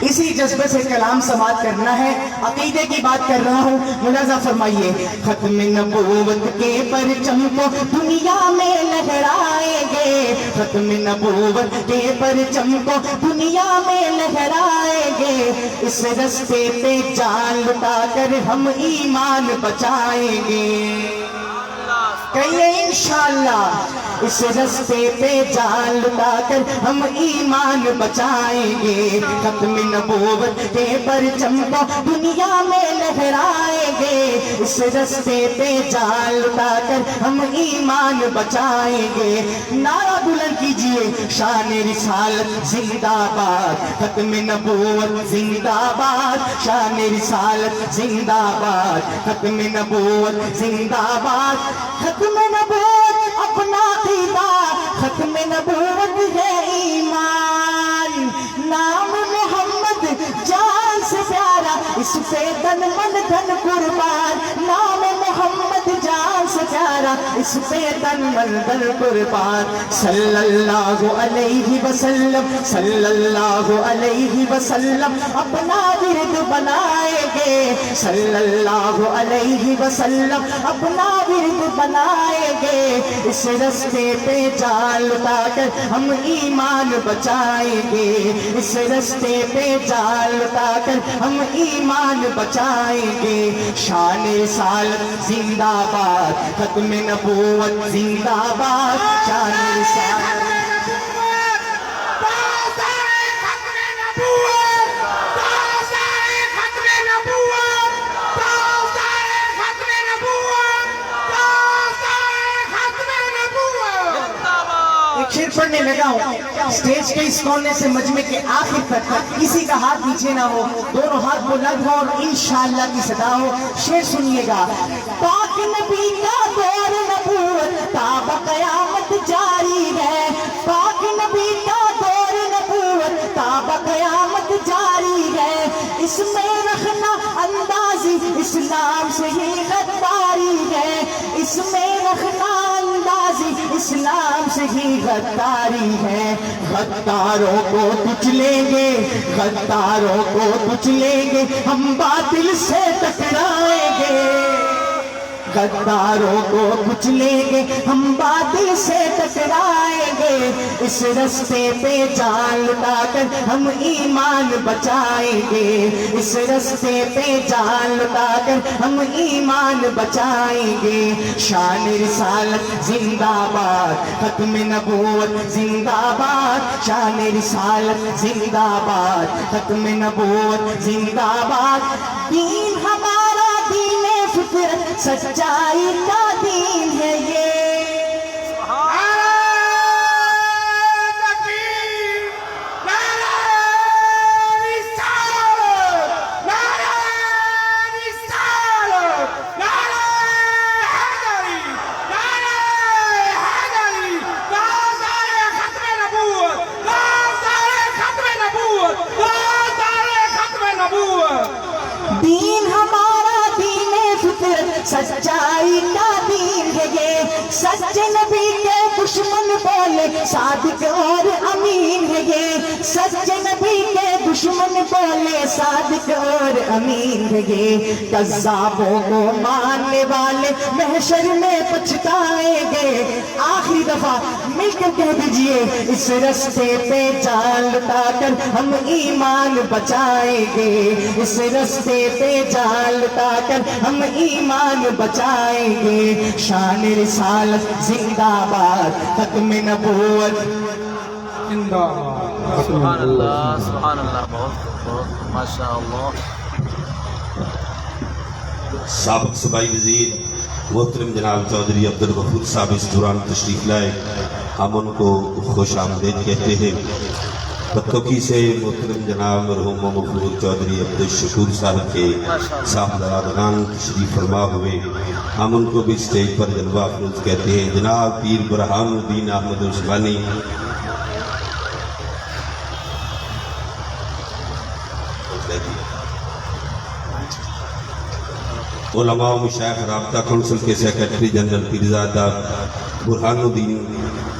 اسی جذبے سے کلام سماعت کرنا ہے، عقیدے کی بات کر رہا ہوں، ملاحظہ فرمائیے۔ ختم نبوت کے پرچم کو دنیا میں لہرائیں گے، ختم نبوت کے پرچم کو دنیا میں لہرائیں گے، اس رستے پہ جان لٹا کر ہم ایمان بچائیں گے، کہیے انشاءاللہ۔ اس رستے پہ جان لٹا کر ہم ایمان بچائیں گے، ختم نبوت کے پرچم کو دنیا میں لہرائیں گے، اس رستے پہ جان لٹا کر ہم ایمان بچائیں گے۔ نعرہ بلند کیجئے، شان رسالت زندہ باد، ختم نبوت زندہ باد، شان رسالت زندہ باد، ختم نبوت زندہ باد، ختم نبوت اپنا عقیدہ، ختم نبوت ہے ایمان، نام محمد جان سے پیارا، اس پہ تن من دھن قربان، نام محمد جان سے پیارا، پیارا اس پہ تن مندر قربان صلی اللہ علیہ وسلم صلی اللہ علیہ وسلم اپنا ورد بنائیں گے صلی اللہ علیہ وسلم اپنا ورد بنائیں گے اس رستے پہ جان لٹا کر ہم ایمان بچائیں گے اس رستے پہ جان لٹا کر ہم ایمان بچائیں گے شان رسالت زندہ باد ختم نبوت زندہ باد شان رسالت شعر پڑھنے لگا ہوں سٹیج کے اس کونے سے مجمع کے آخر تک کسی کا ہاتھ پیچھے نہ ہو دونوں ہاتھ بلند ہو اور انشاءاللہ کی صدا ہو شعر سنیے گا پاک نبی کا دور نبوت تا قیامت جاری ہے پاک نبی کا دور نبوت تا قیامت جاری ہے اس میں رکھنا اندازی اسلام سے ہی غداری ہے اس میں رکھنا اندازی اسلام سے ہی غداری ہے غداروں کو کچلیں گے غداروں کو کچلیں گے ہم باطل سے ٹکرائیں گے غداروں کو کچلیں گے ہم باطل سے ٹکرائیں گے اس رستے پہ جان لٹا کر ہم ایمان بچائیں گے اس رستے پہ جان لٹا کر ہم ایمان بچائیں گے شان رسالت زندہ باد ختم نبوت زندہ باد شان رسالت زندہ باد ختم نبوت زندہ باد دین ہمارا دین فطرت سچائی کا دین ہے یہ دین ہمارا دین فطرت سچائی کا دین ہے یہ سچے نبی کے دشمن بولے صادق اور امین ہے یہ سچے نبی کے دشمن بولے صادق اور امین ہے یہ کذابوں کو ماننے والے محشر میں پچھتائیں گے آخری دفعہ مل کر کہہ دیجئے اس رستے پہ جان لٹا کر ہم ایمان بچائیں گے اس رستے پہ جان لٹا کر ہم ایمان بچائیں گے شان رسالت زندہ باد ختم نبوت زندہ سبحان اللہ بہت بہت ماشاء اللہ سابق صوبائی وزیر محترم جناب چودھری عبدالغفور صاحب اس دوران تشریف لائے ہم ان کو خوش آمدید کہتے ہیں بطوکی سے محترم جناب مرحوم مفروض چودھری عبدالشکور صاحب کے صاحبزادگان تشریف فرما ہوئے ہم ان کو بھی سٹیج پر جلوہ افروز کہتے ہیں جناب پیر برہان الدین احمد عثمانی علماء و مشائخ رابطہ کونسل کے سیکرٹری جنرل پیرزادہ برہان الدین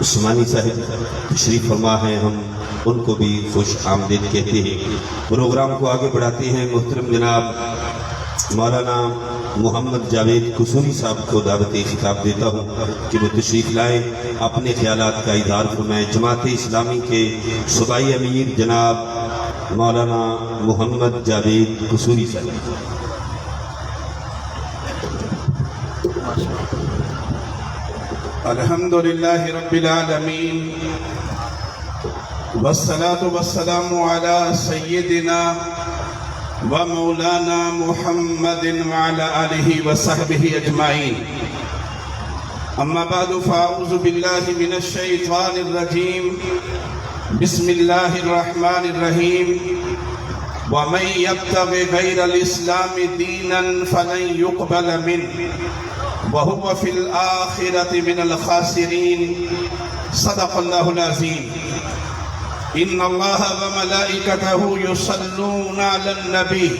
عثمانی صاحب تشریف فرما ہیں ہم ان کو بھی خوش آمدید کہتے ہیں پروگرام کو آگے بڑھاتے ہیں محترم جناب مولانا محمد جاوید قصوری صاحب کو دعوت خطاب دیتا ہوں کہ وہ تشریف لائیں اپنے خیالات کا اظہار فرمائیں جماعت اسلامی کے صوبائی امیر جناب مولانا محمد جاوید قصوری صاحب الحمدللہ رب العالمین والصلاة والسلام على سيدنا ومولانا محمد وعلى آله وصحبه أجمعين أما بعد فأعوذ بالله من الشيطان الرجيم بسم الله الرحمن الرحيم ومن يبتغ غير الإسلام دينا فلن يقبل منه وهو في الآخرة من الخاسرين صدق الله العظيم إن الله وملائكته يصلون على النبي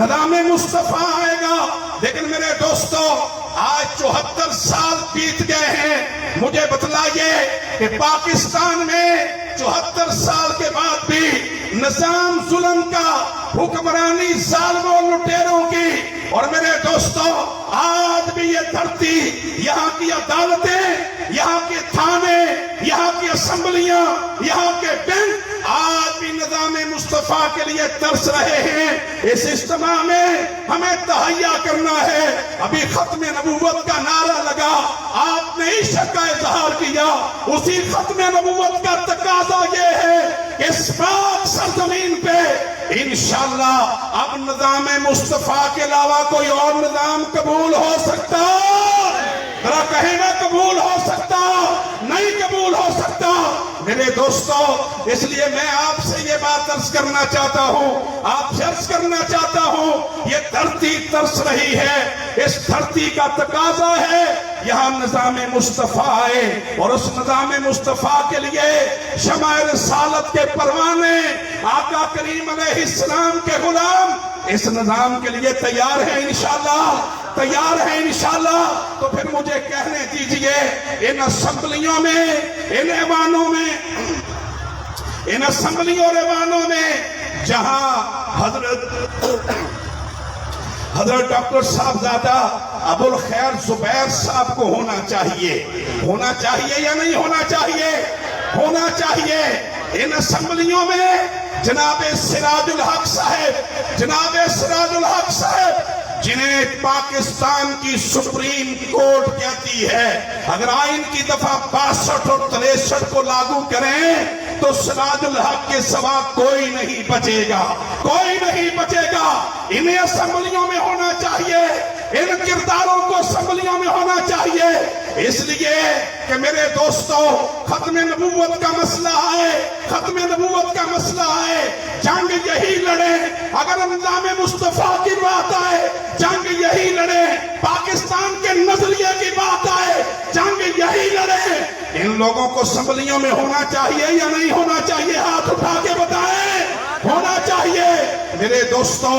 نظام مصطفیٰ آئے گا. لیکن میرے دوستو آج 74 سال بیت گئے ہیں. مجھے بتلائیے کہ پاکستان میں 74 سال کے بعد بھی نظام ظلم کا، حکمرانی ظالموں لٹیروں کی. اور میرے دوستو آج بھی یہ دھرتی، یہاں کی عدالتیں، یہاں کے تھانے، یہاں کی اسمبلیاں، یہاں کے بینک آج بھی نظام مصطفیٰ کے لیے ترس رہے ہیں. اس اجتماع میں ہمیں تہیا کرنا ہے. ابھی ختم نبوت کا نعرہ لگا، آپ نے عشق کا اظہار کیا. اسی ختم نبوت کا تقاضا یہ ہے کہ اس پاک سرزمین پہ انشاءاللہ اب نظام مصطفیٰ کے علاوہ کوئی اور نظام قبول ہو سکتا؟ ذرا کہیں نا قبول ہو سکتا؟ نہیں قبول ہو سکتا. میرے دوستو اس لیے میں آپ سے یہ بات عرض کرنا چاہتا ہوں، آپ سے عرض کرنا چاہتا ہوں، یہ دھرتی ترس رہی ہے. اس دھرتی کا تقاضا ہے یہاں نظام مصطفیٰ آئے. اور اس نظام مصطفیٰ کے لیے شمع رسالت کے پروانے آقا کریم علیہ السلام کے غلام اس نظام کے لیے تیار ہیں انشاءاللہ، تیار ہیں انشاءاللہ. تو پھر مجھے کہنے دیجئے ان اسمبلیوں میں، ان ایوانوں میں، ان اسمبلیوں اور ایوانوں میں جہاں حضرت ڈاکٹر صاحبزادہ ابو الخیر زبیر صاحب کو ہونا چاہیے، ہونا چاہیے یا نہیں ہونا چاہیے؟ ہونا چاہیے. ان اسمبلیوں میں جناب سراج الحق صاحب، جناب سراج الحق صاحب جنہیں پاکستان کی سپریم کورٹ کہتی ہے اگر آئین کی دفعہ 62 اور 63 کو لاگو کریں تو سراج الحق کے سوا کوئی نہیں بچے گا، کوئی نہیں بچے گا. انہیں اسمبلیوں میں ہونا چاہیے، ان کرداروں کو اسمبلیوں میں ہونا چاہیے. اس لیے کہ میرے دوستو ختم نبوت کا مسئلہ آئے، ختم نبوت کا مسئلہ آئے، جنگ یہی لڑے. اگر نظام مصطفیٰ کی بات آئے جنگ یہی لڑے. پاکستان کے نظریے کی بات آئے جنگ یہی لڑے. ان لوگوں کو اسمبلیوں میں ہونا چاہیے یا نہیں ہونا چاہیے؟ ہاتھ اٹھا کے بتائیں. ہونا چاہیے. میرے دوستو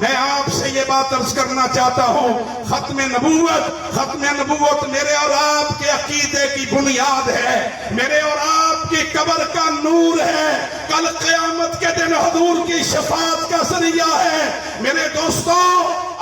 میں آپ سے یہ بات عرض کرنا چاہتا ہوں، ختم نبوت میرے اور آپ کے عقیدے کی بنیاد ہے، میرے اور آپ کی قبر کا نور ہے، کل قیامت کے دن حضور کی شفاعت کا ذریعہ ہے. میرے دوستو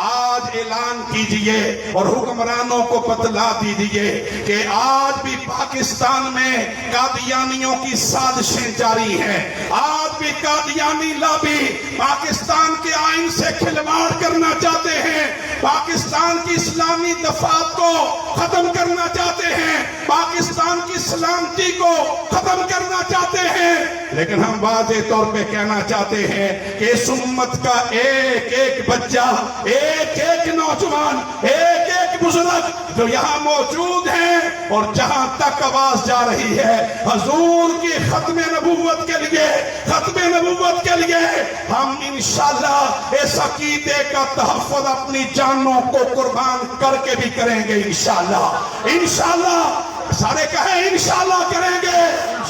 آج اعلان کیجئے اور حکمرانوں کو بتلا دیجئے کہ آج بھی پاکستان میں قادیانیوں کی سازشیں جاری ہیں. آج بھی قادیانی لابی پاکستان کے آئین سے کھلواڑ کرنا چاہتے ہیں، پاکستان کی اسلامی دفعات کو ختم کرنا چاہتے ہیں، پاکستان کی سلامتی کو ختم کرنا چاہتے ہیں. لیکن ہم واضح طور پہ کہنا چاہتے ہیں کہ اس امت کا ایک ایک بچہ، ایک ایک نوجوان، ایک ایک بزرگ جو یہاں موجود ہیں اور جہاں تک آواز جا رہی ہے حضور کی ختم نبوت کے لیے، ختم نبوت کے لیے ہم انشاءاللہ اس عقیدے کا تحفظ اپنی جانوں کو قربان کر کے بھی کریں گے انشاءاللہ. انشاءاللہ سارے کہیں انشاءاللہ کریں گے.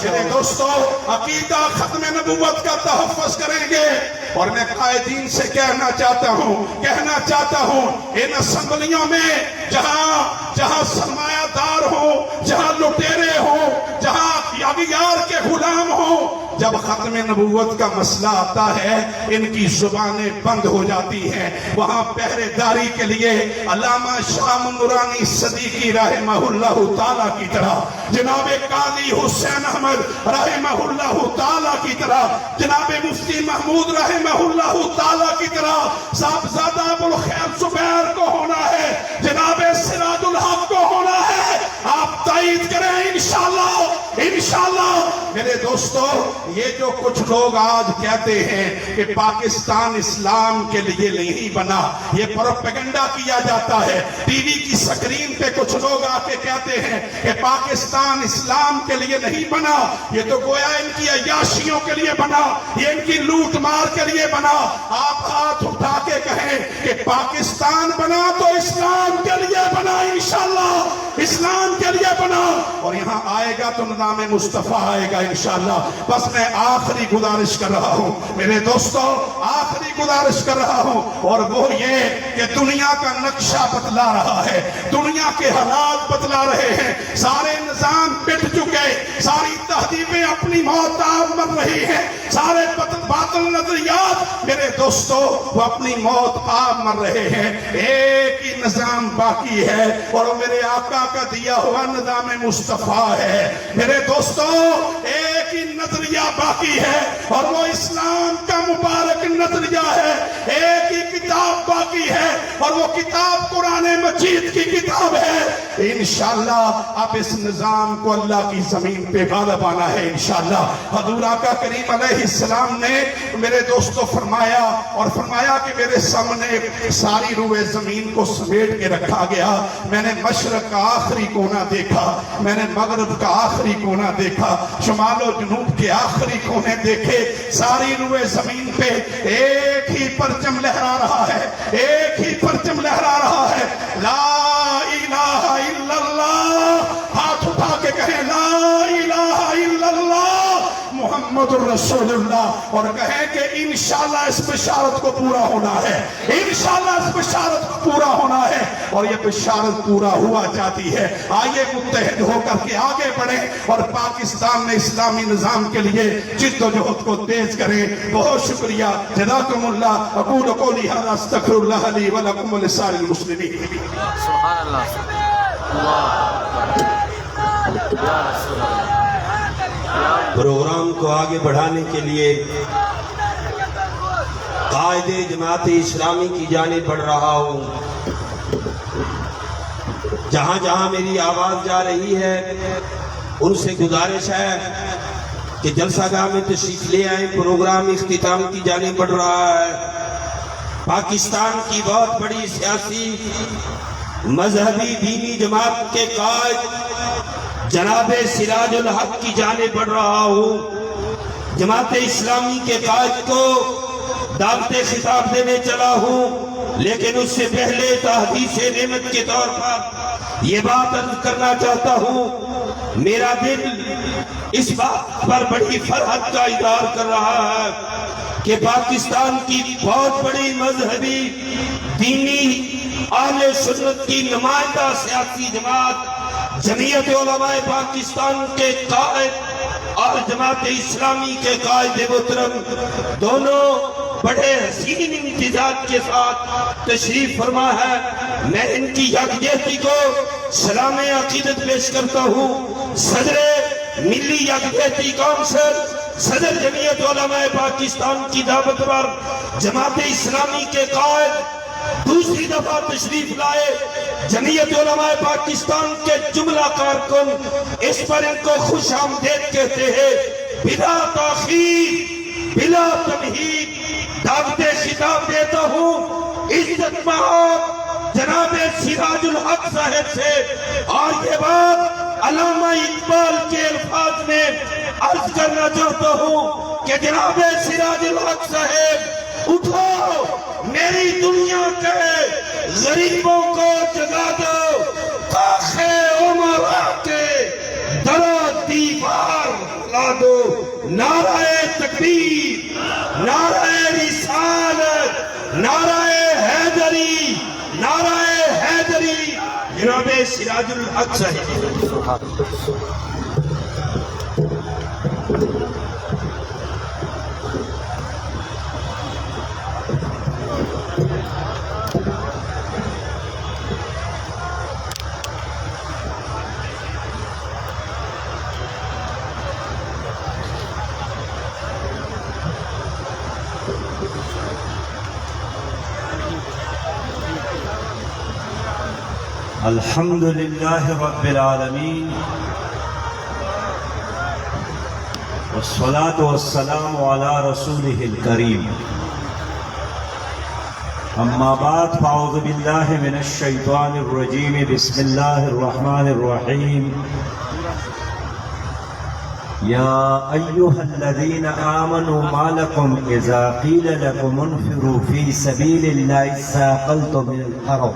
میرے دوستو عقیدہ ختم نبوت کا تحفظ کریں گے. اور میں قائدین سے کہنا چاہتا ہوں ان اسمبلیوں میں جہاں سرمایہ دار ہوں، جہاں لٹیرے ہوں، جہاں اغیار کے غلام ہوں، جب ختم نبوت کا مسئلہ آتا ہے ان کی زبانیں بند ہو جاتی ہیں. وہاں پہرے داری کے لیے علامہ شام نورانی صدیقی رحمہ اللہ تعالیٰ کی طرح، جناب قاضی حسین احمد رحمہ اللہ تعالیٰ کی طرح، جناب مفتی محمود رحمہ اللہ تعالیٰ کی طرح صاحبزادہ ابو الخیر زبیر کو ہونا ہے، جناب سراج الحق کو ہونا ہے. آپ تائید کریں انشاءاللہ. انشاءاللہ میرے دوستو یہ جو کچھ لوگ آج کہتے ہیں کہ پاکستان اسلام کے لیے نہیں بنا، یہ پروپیگنڈا کیا جاتا ہے. ٹی وی کی سکرین پہ کچھ لوگ آ کے کہتے ہیں کہ پاکستان اسلام کے لیے نہیں بنا، یہ تو گویا ان کی عیاشیوں کے لیے بنا، یہ ان کی لوٹ مار کے لیے بنا. آپ ہاتھ اٹھا کے کہیں کہ پاکستان بنا تو اسلام کے لیے بنا، انشاءاللہ اسلام کے لیے بنا. آنا اور یہاں آئے گا تو نظام مصطفیٰ آئے گا انشاءاللہ. بس میں آخری گزارش کر رہا ہوں میرے دوستوں, آخری گزارش کر رہا ہوں, اور وہ یہ کہ دنیا کا نقشہ بتلا رہا ہے, دنیا کے حالات بتلا رہے ہیں. سارے نظام پٹ چکے, ساری تہذیبیں اپنی موت آپ مر رہی ہیں, سارے باطل نظریات میرے دوستو وہ اپنی موت آپ مر رہے ہیں. ایک ہی نظام باقی ہے اور وہ میرے آقا کا دیا ہوا نظام مصطفیٰ ہے. میرے دوستو ایک ہی نظریہ باقی ہے اور وہ اسلام کا مبارک نظریہ ہے. ایک ہی کتاب باقی ہے اور وہ کتاب قرآن مجید کی کتاب ہے. انشاءاللہ اب اس نظام کو اللہ کی زمین پہ غالب آنا ہے انشاءاللہ. حضور آقا کریم علیہ السلام نے میرے دوستو فرمایا کہ میرے سامنے ساری روئے زمین کو سمیٹ کے رکھا گیا. میں نے مشرق کا آخری کونا دیکھا, میں نے مغرب کا آخری کونا دیکھا, شمال و جنوب کے آخری کونے دیکھے. ساری روئے زمین پہ ایک ہی پرچم لہرا رہا ہے, ایک ہی پرچم لہرا رہا ہے. لا الہ الا اللہ, ہاتھ اٹھا کے کہیں لا الہ الا اللہ محمد الرسول اللہ, اور کہیں کہ انشاءاللہ اس بشارت کو پورا ہونا ہے, انشاءاللہ اس بشارت کو پورا ہونا ہے. اور یہ بشارت پورا ہوا جاتی ہے. آئیے متحد ہو کر کے آگے بڑھیں اور پاکستان میں اسلامی نظام کے لیے جد و جہد کو تیز کریں. بہت شکریہ, جزاکم اللہ. اقول قولی ھذا استغفر اللہ لی ولکم ولسائر المسلمین. سبحان اللہ, اللہ یا رسول اللہ. پروگرام کو آگے بڑھانے کے لیے قائد جماعت اسلامی کی جانب بڑھ رہا ہوں. جہاں جہاں میری آواز جا رہی ہے ان سے گزارش ہے کہ جلسہ گاہ میں تشریف لے آئیں. پروگرام اختتام کی جانب بڑھ رہا ہے. پاکستان کی بہت بڑی سیاسی مذہبی دینی جماعت کے قائد جناب سراج الحق کی جانب بڑھ رہا ہوں. جماعت اسلامی کے قائد کو دعوت خطاب دینے چلا ہوں, لیکن اس سے پہلے تحدیث نعمت کے طور پر یہ بات عرض کرنا چاہتا ہوں. میرا دل اس بات پر بڑی فرحت کا اظہار کر رہا ہے کہ پاکستان کی بہت بڑی مذہبی دینی اہل سنت کی نمائندہ سیاسی جماعت جمعیت علماء پاکستان کے قائد اور جماعت اسلامی کے قائد محترم دونوں بڑے حسین امتزاج کے ساتھ تشریف فرما ہے. میں ان کی یکجہتی کو سلام عقیدت پیش کرتا ہوں. صدر ملی یکجہتی کونسل, صدر جمعیت علماء پاکستان کی دعوت پر جماعت اسلامی کے قائد دوسری دفعہ تشریف لائے. جمعیت علماء پاکستان کے جملہ کارکن اس پر ان کو خوش آمدید کہتے ہیں. بلا تاخیر بلا تمہید دعوت خطاب دیتا ہوں عزت مآب جناب سراج الحق صاحب سے, اور یہ بات علامہ اقبال کے الفاظ میں عرض کرنا چاہتا ہوں کہ جناب سراج الحق صاحب اٹھو, میری دنیا کے غریبوں کو جگا دو, کاخ عمرہ کے در و دیوار لا دو. نعرہ تکبیر, نعرہ رسالت, نعرہ حیدری, نعرہ حیدری. جناب سراج الحق صاحب. الحمد لله رب العالمين والصلاة والسلام على رسوله الكريم. أما بعد فأعوذ بالله من الشيطان الرجيم. بسم الله الرحمن الرحيم. يا أيها الذين آمنوا ما لكم إذا قيل لكم انفروا في سبيل الله اثاقلتم من الأرض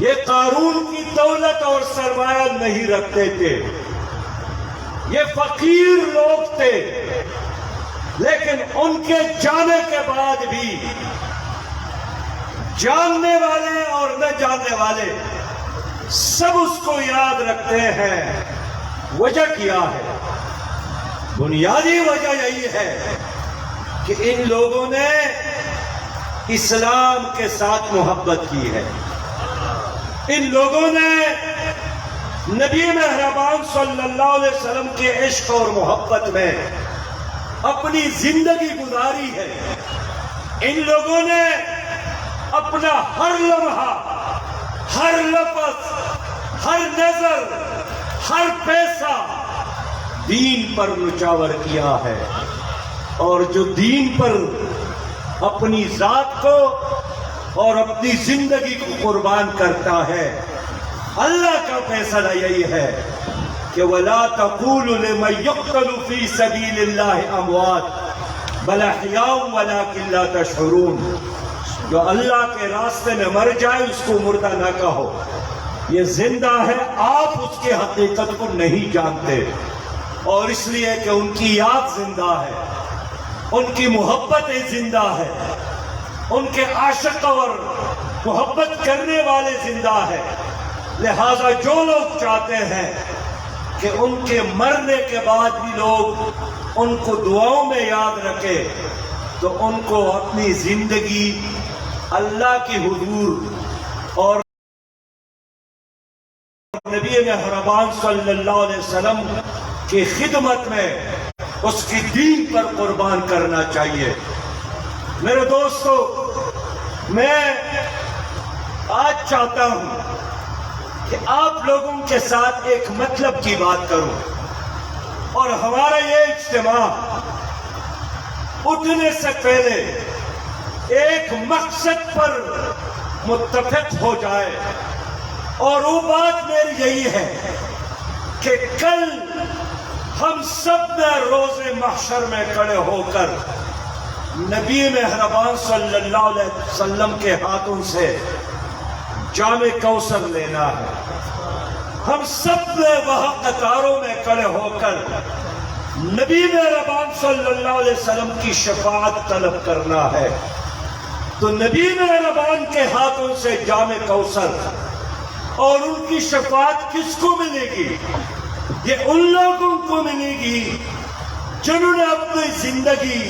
یہ قارون کی دولت اور سرمایہ نہیں رکھتے تھے، یہ فقیر لوگ تھے، لیکن ان کے جانے کے بعد بھی جاننے والے اور نہ جاننے والے سب اس کو یاد رکھتے ہیں۔ وجہ کیا ہے؟ بنیادی وجہ یہی ہے کہ ان لوگوں نے اسلام کے ساتھ محبت کی ہے، ان لوگوں نے نبی مہربان صلی اللہ علیہ وسلم کے عشق اور محبت میں اپنی زندگی گزاری ہے، ان لوگوں نے اپنا ہر لمحہ، ہر لفظ، ہر نظر، ہر پیسہ دین پر نچاور کیا ہے، اور جو دین پر اپنی ذات کو اور اپنی زندگی کو قربان کرتا ہے، اللہ کا فیصلہ یہی ہے کہ وَلَا تَقُولُوا لِمَن يُقْتَلُ فِي سَبِيلِ اللَّهِ أَمْوَاتٌ بَلْ أَحْيَاءٌ وَلَٰكِن لَّا تَشْعُرُونَ۔ جو اللہ کے راستے میں مر جائے اس کو مردہ نہ کہو، یہ زندہ ہے، آپ اس کے حقیقت کو نہیں جانتے، اور اس لیے کہ ان کی یاد زندہ ہے، ان کی محبتیں زندہ ہے، ان کے عاشق اور محبت کرنے والے زندہ ہے، لہذا جو لوگ چاہتے ہیں کہ ان کے مرنے کے بعد بھی لوگ ان کو دعاؤں میں یاد رکھے، تو ان کو اپنی زندگی اللہ کی حضور اور نبی مہربان صلی اللہ علیہ وسلم کی خدمت میں اس کی دین پر قربان کرنا چاہیے۔ میرے دوستو، میں آج چاہتا ہوں کہ آپ لوگوں کے ساتھ ایک مطلب کی بات کروں، اور ہمارا یہ اجتماع اٹھنے سے پہلے ایک مقصد پر متفق ہو جائے، اور وہ بات میری یہی ہے کہ کل ہم سب نے روز محشر میں کھڑے ہو کر نبی مہربان صلی اللہ علیہ وسلم کے ہاتھوں سے جام کوثر لینا ہے۔ ہم سب نے وہاں قطاروں میں کھڑے ہو کر نبی مہربان صلی اللہ علیہ وسلم کی شفاعت طلب کرنا ہے۔ تو نبی مہربان کے ہاتھوں سے جام کوثر اور ان کی شفاعت کس کو ملے گی؟ یہ ان لوگوں کو ملے گی جنہوں نے اپنی زندگی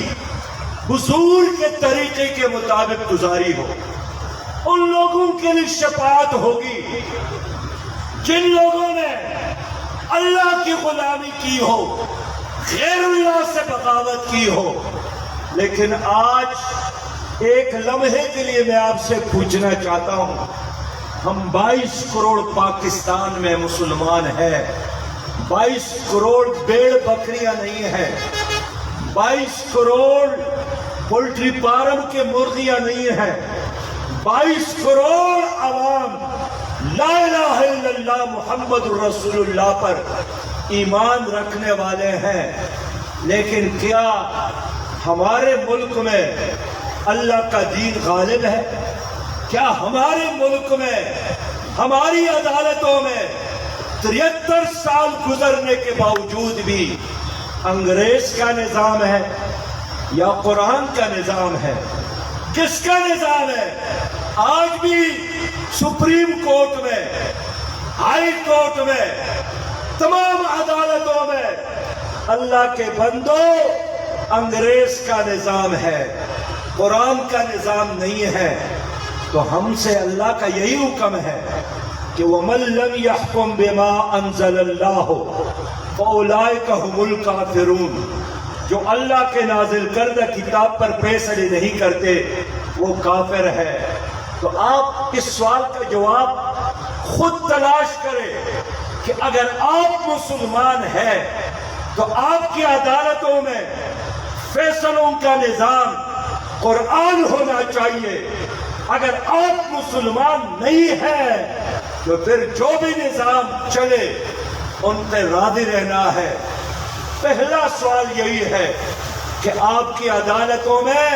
حضور کے طریقے کے مطابق گزاری ہو۔ ان لوگوں کے لیے شفاعت ہوگی جن لوگوں نے اللہ کی غلامی کی ہو، غیر اللہ سے بغاوت کی ہو۔ لیکن آج ایک لمحے کے لیے میں آپ سے پوچھنا چاہتا ہوں، ہم 22 کروڑ پاکستان میں مسلمان ہیں، 22 کروڑ بھیڑ بکریاں نہیں ہیں، 22 کروڑ پولٹری فارم کے مرغیاں نہیں ہیں، 22 کروڑ عوام لا الہ الا اللہ محمد رسول اللہ پر ایمان رکھنے والے ہیں۔ لیکن کیا ہمارے ملک میں اللہ کا دین غالب ہے؟ کیا ہمارے ملک میں، ہماری عدالتوں میں 73 سال گزرنے کے باوجود بھی انگریز کا نظام ہے یا قرآن کا نظام ہے؟ کس کا نظام ہے؟ آج بھی سپریم کورٹ میں، ہائی کورٹ میں، تمام عدالتوں میں اللہ کے بندوں انگریز کا نظام ہے، قرآن کا نظام نہیں ہے۔ تو ہم سے اللہ کا یہی حکم ہے کہ وَمَن لَّمْ يَحْكُم بِمَا أَنزَلَ اللَّهُ فَأُولَٰئِكَ هُمُ الْكَافِرُونَ۔ جو اللہ کے نازل کردہ کتاب پر فیصلے نہیں کرتے وہ کافر ہے۔ تو آپ اس سوال کا جواب خود تلاش کریں کہ اگر آپ مسلمان ہیں تو آپ کی عدالتوں میں فیصلوں کا نظام قرآن ہونا چاہیے۔ اگر آپ مسلمان نہیں ہیں تو پھر جو بھی نظام چلے ان پہ راضی رہنا ہے۔ پہلا سوال یہی ہے کہ آپ کی عدالتوں میں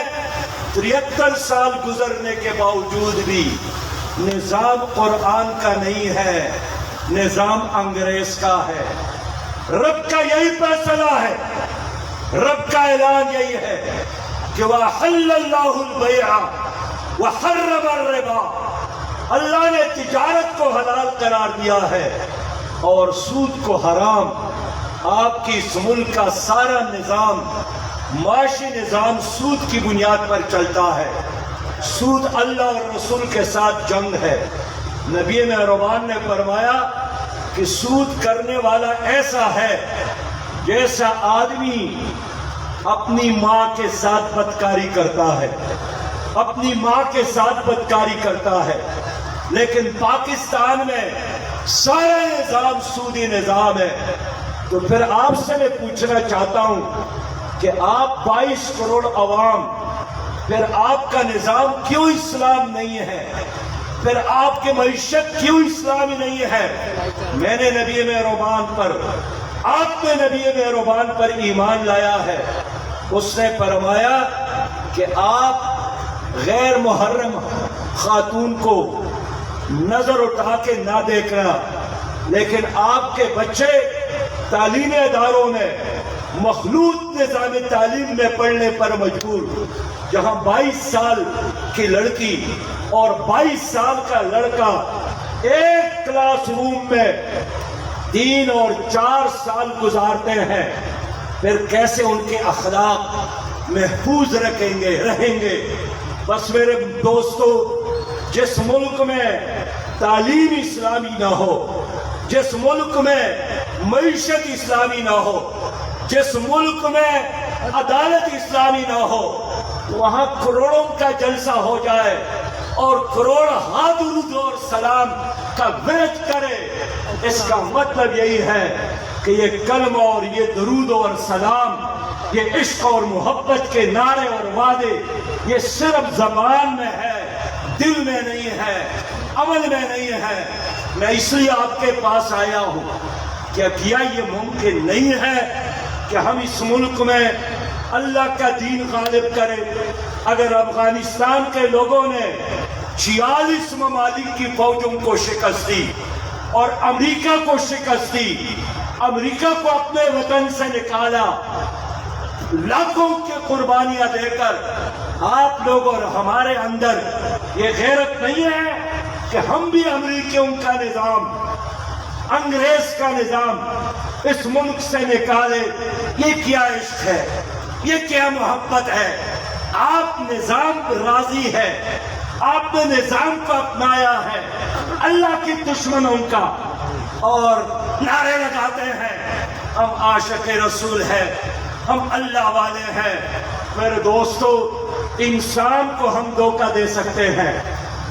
73 سال گزرنے کے باوجود بھی نظام قرآن کا نہیں ہے، نظام انگریز کا ہے۔ رب کا یہی فیصلہ ہے، رب کا اعلان یہی ہے کہ وَأَحَلَّ اللَّهُ الْبَيْعَ وَحَرَّمَ الرِّبَا، اللہ نے تجارت کو حلال قرار دیا ہے اور سود کو حرام۔ آپ کی اس ملک کا سارا نظام، معاشی نظام سود کی بنیاد پر چلتا ہے۔ سود اللہ اور رسول کے ساتھ جنگ ہے۔ نبی مہربان نے فرمایا کہ سود کرنے والا ایسا ہے جیسا آدمی اپنی ماں کے ساتھ بدکاری کرتا ہے، اپنی ماں کے ساتھ بدکاری کرتا ہے۔ لیکن پاکستان میں سارا نظام سودی نظام ہے۔ تو پھر آپ سے میں پوچھنا چاہتا ہوں کہ آپ 22 کروڑ عوام، پھر آپ کا نظام کیوں اسلام نہیں ہے؟ پھر آپ کی معیشت کیوں اسلامی نہیں ہے؟ میں نے نبی مہربان پر، آپ نے نبی مہربان پر ایمان لایا ہے۔ اس نے فرمایا کہ آپ غیر محرم خاتون کو نظر اٹھا کے نہ دیکھنا، لیکن آپ کے بچے تعلیمی اداروں میں مخلوط نظام تعلیم میں پڑھنے پر مجبور، جہاں 22 سال کی لڑکی اور 22 سال کا لڑکا ایک کلاس روم میں 3 اور 4 سال گزارتے ہیں، پھر کیسے ان کے اخلاق محفوظ رہیں گے؟ بس میرے دوستو، جس ملک میں تعلیم اسلامی نہ ہو، جس ملک میں معیشت اسلامی نہ ہو، جس ملک میں عدالت اسلامی نہ ہو، وہاں کروڑوں کا جلسہ ہو جائے اور کروڑ درود اور سلام کا ورد کرے، اس کا مطلب یہی ہے کہ یہ کلمہ اور یہ درود اور سلام، یہ عشق اور محبت کے نعرے اور وعدے، یہ صرف زبان میں ہے، دل میں نہیں ہے، عمل میں نہیں ہے۔ میں اس لیے آپ کے پاس آیا ہوں کہ کیا یہ ممکن نہیں ہے کہ ہم اس ملک میں اللہ کا دین غالب کرے؟ اگر افغانستان کے لوگوں نے 46 ممالک کی فوجوں کو شکست دی اور امریکہ کو شکست دی، امریکہ کو اپنے وطن سے نکالا، لاکھوں کی قربانیاں دے کر، آپ لوگ اور ہمارے اندر یہ غیرت نہیں ہے کہ ہم بھی امریکیوں کا نظام، انگریز کا نظام اس ملک سے نکالے؟ یہ کیا عشق ہے، یہ کیا محبت ہے؟ آپ نظام راضی ہے، آپ نے نظام کو اپنایا ہے اللہ کے دشمنوں کا، اور نعرے لگاتے ہیں ہم عاشق رسول ہیں، ہم اللہ والے ہیں۔ میرے دوستو، انسان کو ہم دھوکہ دے سکتے ہیں،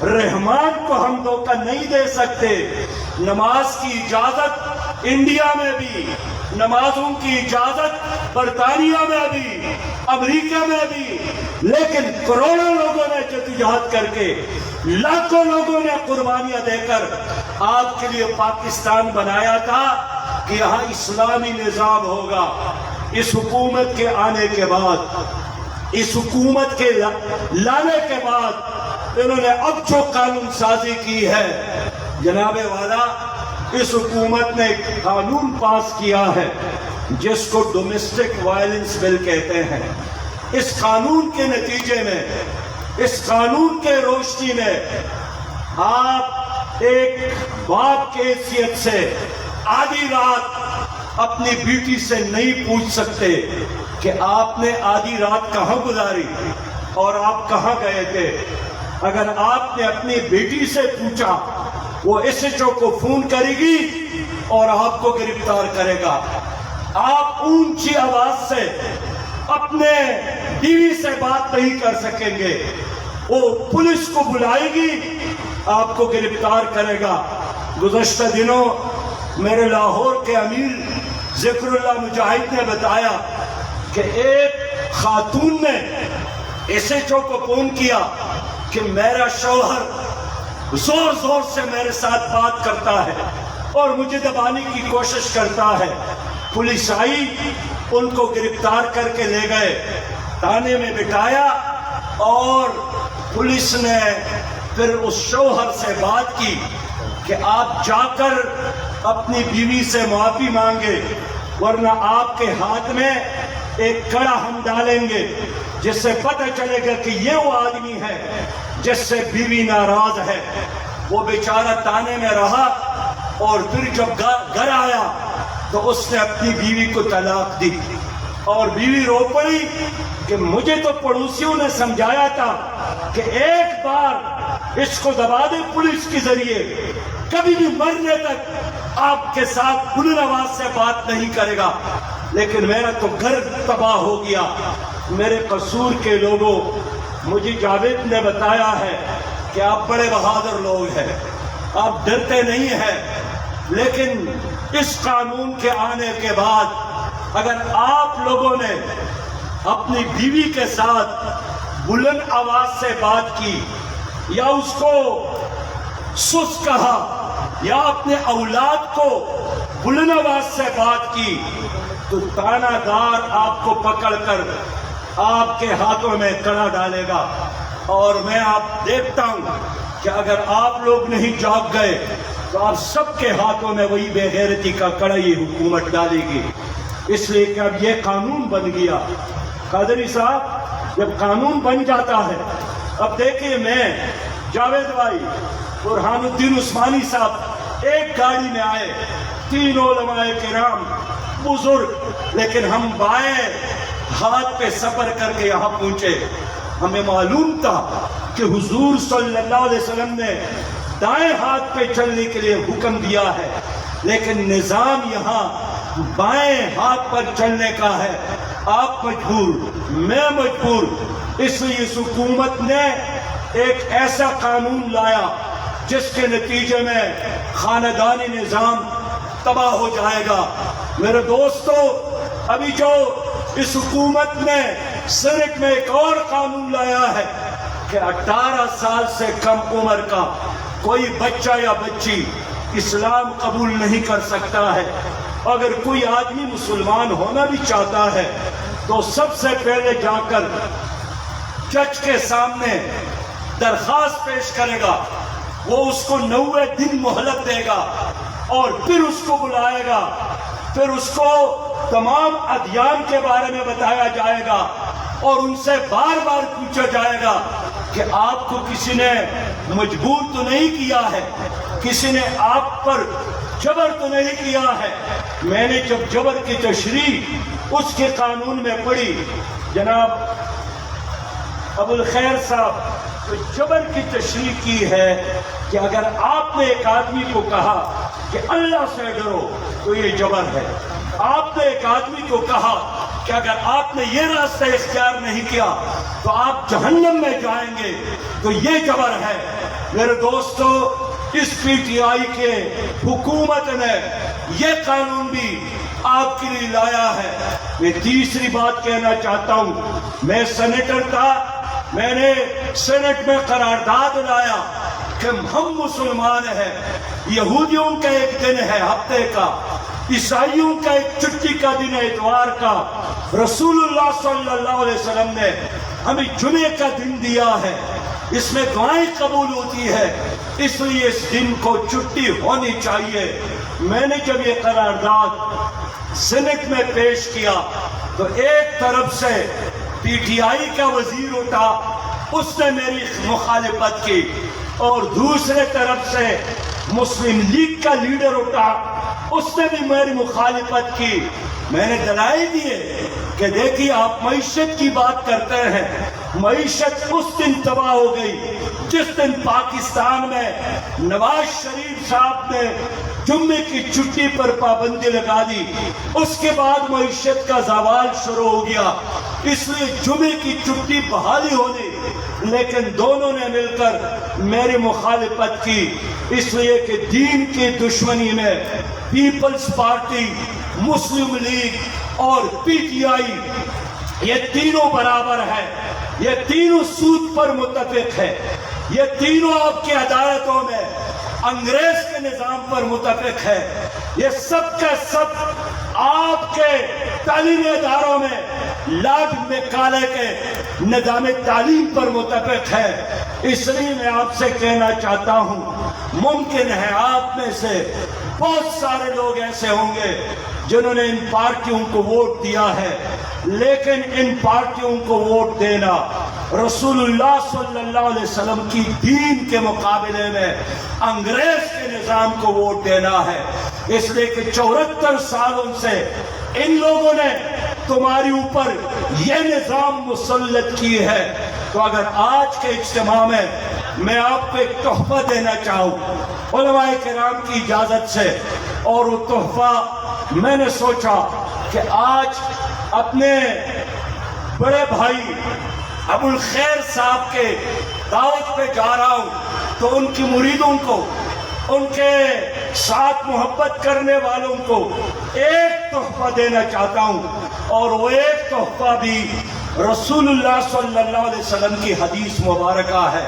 رحمان کو ہم دھوکہ نہیں دے سکتے۔ نماز کی اجازت انڈیا میں بھی، نمازوں کی اجازت برطانیہ میں بھی، امریکہ میں بھی، لیکن کروڑوں لوگوں نے جدوجہد کر کے، لاکھوں لوگوں نے قربانیاں دے کر آپ کے لیے پاکستان بنایا تھا کہ یہاں اسلامی نظام ہوگا۔ اس حکومت کے آنے کے بعد، اس حکومت کے لانے کے بعد انہوں نے اب جو قانون سازی کی ہے، جناب والا، اس حکومت نے ایک قانون پاس کیا ہے جس کو ڈومیسٹک وائلنس بل کہتے ہیں۔ اس قانون کے نتیجے میں، اس قانون کے روشنی میں، آپ ایک باپ کی حیثیت سے آدھی رات اپنی بیٹی سے نہیں پوچھ سکتے کہ آپ نے آدھی رات کہاں گزاری اور آپ کہاں گئے تھے۔ اگر آپ نے اپنی بیٹی سے پوچھا، وہ ایس ایچ او کو فون کرے گی اور آپ کو گرفتار کرے گا۔ آپ اونچی آواز سے اپنے بیوی سے بات نہیں کر سکیں گے، وہ پولیس کو بلائے گی، آپ کو گرفتار کرے گا۔ گزشتہ دنوں میرے لاہور کے امیر ذکر اللہ مجاہد نے بتایا کہ ایک خاتون نے ایس ایچ او کو فون کیا کہ میرا شوہر زور زور سے میرے ساتھ بات کرتا ہے اور مجھے دبانے کی کوشش کرتا ہے۔ پولیس آئی، ان کو گرفتار کر کے لے گئے، تانے میں بٹھایا، اور پولیس نے پھر اس شوہر سے بات کی کہ آپ جا کر اپنی بیوی سے معافی مانگے، ورنہ آپ کے ہاتھ میں ایک کڑا ہم ڈالیں گے جس سے پتہ چلے گا کہ یہ وہ آدمی ہے جس سے بیوی ناراض ہے۔ وہ بیچارہ تانے میں رہا اور پھر جب گھر آیا تو اس نے اپنی بیوی کو طلاق دی، اور بیوی رو پڑی کہ مجھے تو پڑوسیوں نے سمجھایا تھا کہ ایک بار اس کو دبا دے پولیس کے ذریعے، کبھی بھی مرنے تک آپ کے ساتھ بلند آواز سے بات نہیں کرے گا، لیکن میرا تو گھر تباہ ہو گیا۔ میرے قصور کے لوگوں، مجھے جاوید نے بتایا ہے کہ آپ بڑے بہادر لوگ ہیں، آپ ڈرتے نہیں ہیں، لیکن اس قانون کے آنے کے بعد اگر آپ لوگوں نے اپنی بیوی کے ساتھ بلند آواز سے بات کی یا اس کو سس کہا یا اپنے اولاد کو بلند آواز سے بات کی تو تانا دار آپ کو پکڑ کر آپ کے ہاتھوں میں کڑا ڈالے گا، اور میں آپ دیکھتا ہوں کہ اگر آپ لوگ نہیں جاگ گئے تو آپ سب کے ہاتھوں میں وہی بے غیرتی کا کڑا یہ حکومت ڈالے گی، اس لیے کہ اب یہ قانون بن گیا۔ قادری صاحب، جب قانون بن جاتا ہے، اب دیکھیے میں، جاوید بھائی، برہان الدین عثمانی صاحب ایک گاڑی میں آئے، 3 علماء کرام بزرگ، لیکن ہم بائیں ہاتھ پہ سفر کر کے یہاں پہنچے۔ ہمیں معلوم تھا کہ حضور صلی اللہ علیہ وسلم نے دائیں ہاتھ پہ چلنے کے لیے حکم دیا ہے، لیکن نظام یہاں بائیں ہاتھ پر چلنے کا ہے۔ آپ مجبور، میں مجبور، اس لیے اس حکومت نے ایک ایسا قانون لایا جس کے نتیجے میں خاندانی نظام تباہ ہو جائے گا۔ میرے دوستو، ابھی جو اس حکومت نے سینٹ میں ایک اور قانون لایا ہے کہ 18 سال سے کم عمر کا کوئی بچہ یا بچی اسلام قبول نہیں کر سکتا ہے۔ اگر کوئی آدمی مسلمان ہونا بھی چاہتا ہے تو سب سے پہلے جا کر جج کے سامنے درخواست پیش کرے گا، وہ اس کو 90 دن مہلت دے گا اور پھر اس کو بلائے گا، پھر اس کو تمام ادیان کے بارے میں بتایا جائے گا اور ان سے بار بار پوچھا جائے گا کہ آپ کو کسی نے مجبور تو نہیں کیا ہے، کسی نے آپ پر جبر تو نہیں کیا ہے۔ میں نے جب جبر کی تشریح اس کے قانون میں پڑھی، جناب ابو الخیر صاحب، تو جبر کی تشریح کی ہے کہ اگر آپ نے ایک آدمی کو کہا کہ اللہ سے ڈرو تو یہ جبر ہے، آپ نے ایک آدمی کو کہا کہ اگر آپ نے یہ راستہ اختیار نہیں کیا تو آپ جہنم میں جائیں گے تو یہ جبر ہے۔ میرے دوستو، اس پی ٹی آئی کے حکومت نے یہ قانون بھی آپ کے لیے لایا ہے۔ میں تیسری بات کہنا چاہتا ہوں، میں سینیٹر تھا، میں نے سینٹ میں قرارداد لایا کہ ہم مسلمان ہیں، یہودیوں کا ایک دن ہے ہفتے کا، عیسائیوں کا ایک چھٹی کا دن ہے اتوار کا، رسول اللہ صلی اللہ علیہ وسلم نے ہمیں جمعے کا دن دیا ہے، اس میں دعائیں قبول ہوتی ہے، اس لیے اس دن کو چھٹی ہونی چاہیے۔ میں نے جب یہ قرارداد سینٹ میں پیش کیا تو ایک طرف سے پی ٹی آئی کا وزیر اٹھا، اس نے میری مخالفت کی، اور دوسرے طرف سے مسلم لیگ کا لیڈر اٹھا، اس نے بھی میری مخالفت کی۔ میں نے دلائل دیے کہ دیکھیے آپ معیشت کی بات کرتے ہیں، معیشت اس دن تباہ ہو گئی جس دن پاکستان میں نواز شریف صاحب نے جمعے کی چھٹی پر پابندی لگا دی، اس کے بعد معیشت کا زوال شروع ہو گیا، اس لیے جمعے کی چھٹی بحالی ہونے، لیکن دونوں نے مل کر میری مخالفت کی، اس لیے کہ دین کی دشمنی میں پیپلز پارٹی، مسلم لیگ اور پی ٹی آئی یہ تینوں برابر ہے، یہ تینوں سود پر متفق ہے، یہ تینوں آپ کی عدالتوں میں انگریز کے نظام پر متفق ہے، یہ سب کا سب آپ کے تعلیمی اداروں میں لارڈ میکالے کے نظام تعلیم پر متفق ہے۔ اس لیے میں آپ سے کہنا چاہتا ہوں، ممکن ہے آپ میں سے بہت سارے لوگ ایسے ہوں گے جنہوں نے ان پارٹیوں کو ووٹ دیا ہے، لیکن ان پارٹیوں کو ووٹ دینا رسول اللہ صلی اللہ علیہ وسلم کی دین کے مقابلے میں انگریز کے نظام کو ووٹ دینا ہے، اس لیے کہ 74 سالوں سے ان لوگوں نے تمہاری اوپر یہ نظام مسلط کی ہے۔ تو اگر آج کے اجتماع میں میں آپ کو ایک تحفہ دینا چاہوں علماء کرام کی اجازت سے، اور وہ تحفہ میں نے سوچا کہ آج اپنے بڑے بھائی ابو الخیر صاحب کے دعوت پہ جا رہا ہوں تو ان کی مریدوں کو، ان کے ساتھ محبت کرنے والوں کو ایک تحفہ دینا چاہتا ہوں، اور وہ ایک تحفہ بھی رسول اللہ صلی اللہ علیہ وسلم کی حدیث مبارکہ ہے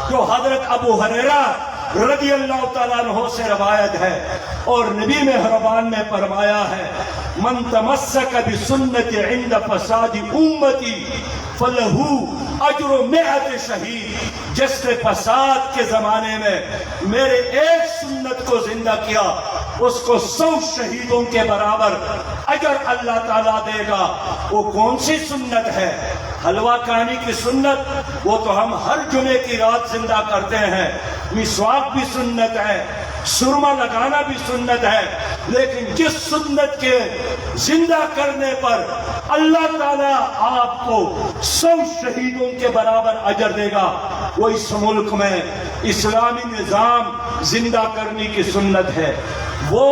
جو حضرت ابو ہریرہ رضی اللہ تعالیٰ عنہ سے روایت ہے، اور نبی مہربان نے فرمایا ہے من تمسک بسنت عند فساد امتی فلہو اجر 100 شہید، جس نے فساد کے زمانے میں میرے ایک سنت کو زندہ کیا اس کو 100 شہیدوں کے برابر اجر اللہ تعالیٰ دے گا۔ وہ کون سی سنت ہے؟ حلوہ کھانے کی سنت وہ تو ہم ہر جمعے کی رات زندہ کرتے ہیں، مسواک بھی سنت ہے، سرما لگانا بھی سنت ہے، لیکن جس سنت کے زندہ کرنے پر اللہ تعالیٰ آپ کو 100 شہیدوں کے برابر اجر دے گا، وہ اس ملک میں اسلامی نظام زندہ کرنے کی سنت ہے، وہ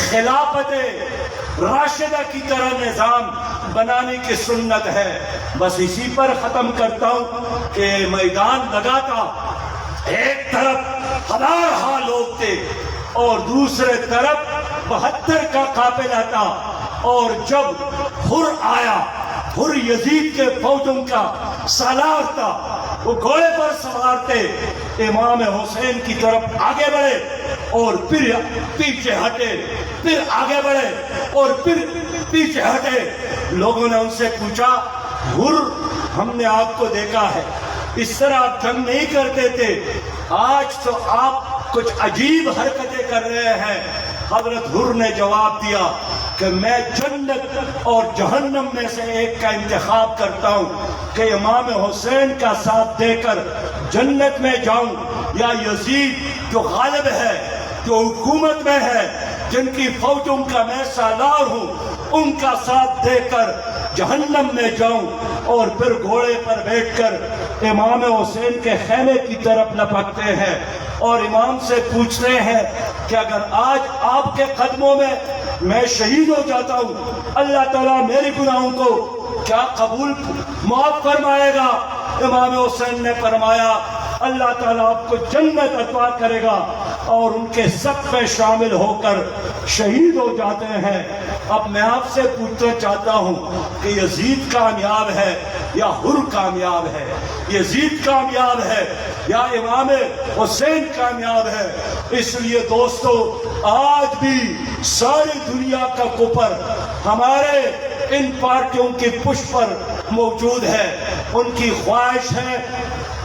خلافت راشدہ کی طرح نظام بنانے کی سنت ہے۔ بس اسی پر ختم کرتا ہوں کہ میدان لگا تھا، ایک طرف 1000 لوگ تھے اور دوسرے طرف 72 کا قافلہ تھا، اور جب حر آیا، حر یزید کے فوجوں کا سالار تھا، وہ گھوڑے پر سوار تھے، امام حسین کی طرف آگے بڑھے اور پھر پیچھے ہٹے، پھر آگے بڑھے اور پھر پیچھے ہٹے۔ لوگوں نے ان سے پوچھا حر ہم نے آپ کو دیکھا ہے اس طرح آپ جنگ نہیں کرتے تھے، آج تو آپ کچھ عجیب حرکتیں کر رہے ہیں۔ حضرت حر نے جواب دیا کہ میں جنت اور جہنم میں سے ایک کا انتخاب کرتا ہوں کہ امام حسین کا ساتھ دے کر جنت میں جاؤں، یا یزید جو غالب ہے، جو حکومت میں ہے، جن کی فوجوں کا میں سالار ہوں، ان کا ساتھ دے کر جہنم میں جاؤں، اور پھر گھوڑے پر بیٹھ کر امام حسین کے خیمے کی طرف لپکتے ہیں اور امام سے پوچھتے ہیں کہ اگر آج آپ کے قدموں میں شہید ہو جاتا ہوں، اللہ تعالیٰ میری گناہوں کو کیا قبول معاف فرمائے گا؟ امام حسین نے فرمایا اللہ تعالیٰ آپ کو جنت عطا کرے گا، اور ان کے صف میں شامل ہو کر شہید ہو جاتے ہیں۔ اب میں آپ سے پوچھنا چاہتا ہوں کہ یزید کامیاب ہے یا حر کامیاب ہے؟ یزید کامیاب ہے یا امام حسین کامیاب ہے؟ اس لیے دوستو، آج بھی ساری دنیا کا کفر ہمارے ان پارٹیوں کی پشت پر موجود ہے۔ ان کی خواہش ہے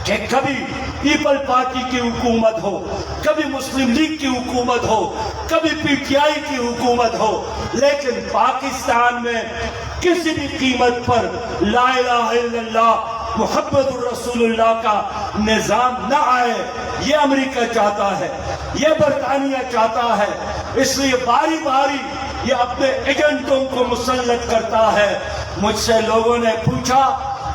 کہ کبھی پیپل پارٹی کی حکومت ہو، کبھی مسلم لیگ کی حکومت ہو، کبھی پی ٹی آئی کی حکومت ہو، لیکن پاکستان میں کسی بھی قیمت پر لا الہ الا اللہ محمد الرسول اللہ کا نظام نہ آئے۔ یہ امریکہ چاہتا ہے، یہ برطانیہ چاہتا ہے، اس لیے باری باری یہ اپنے ایجنٹوں کو مسلط کرتا ہے۔ مجھ سے لوگوں نے پوچھا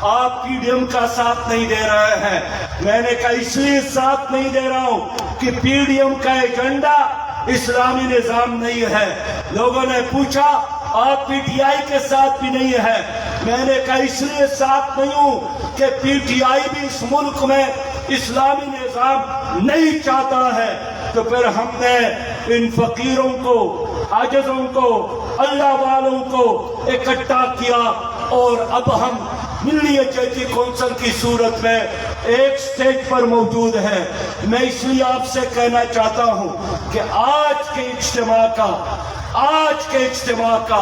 آپ پی ڈی ایم کا ساتھ نہیں دے رہے ہیں، میں نے کہا اس لیے ساتھ نہیں دے رہا ہوں کہ پی ڈی ایم کا ایجنڈا اسلامی نظام نہیں ہے۔ لوگوں نے پوچھا آپ پی ٹی آئی کے ساتھ بھی نہیں ہے، میں نے کہا اس لیے ساتھ نہیں ہوں کہ پی ٹی آئی بھی اس ملک میں اسلامی نظام نہیں چاہتا ہے۔ تو پھر ہم نے ان فقیروں کو، عاجزوں کو، اللہ والوں کو اکٹھا کیا، اور اب ہم ملی اجتماعی کونسل کی صورت میں ایک سٹیج پر موجود ہے۔ میں اس لیے آپ سے کہنا چاہتا ہوں کہ آج کے اجتماع کا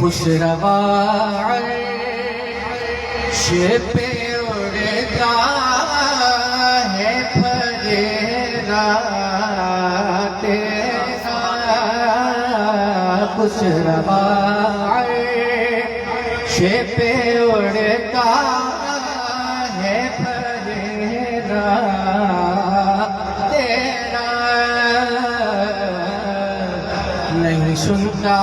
خوش عرش پہ اڑتا ہے پھریرا تیرا، خوش عرش پہ اڑتا ہے پھریرا تیرا، نہیں سنتا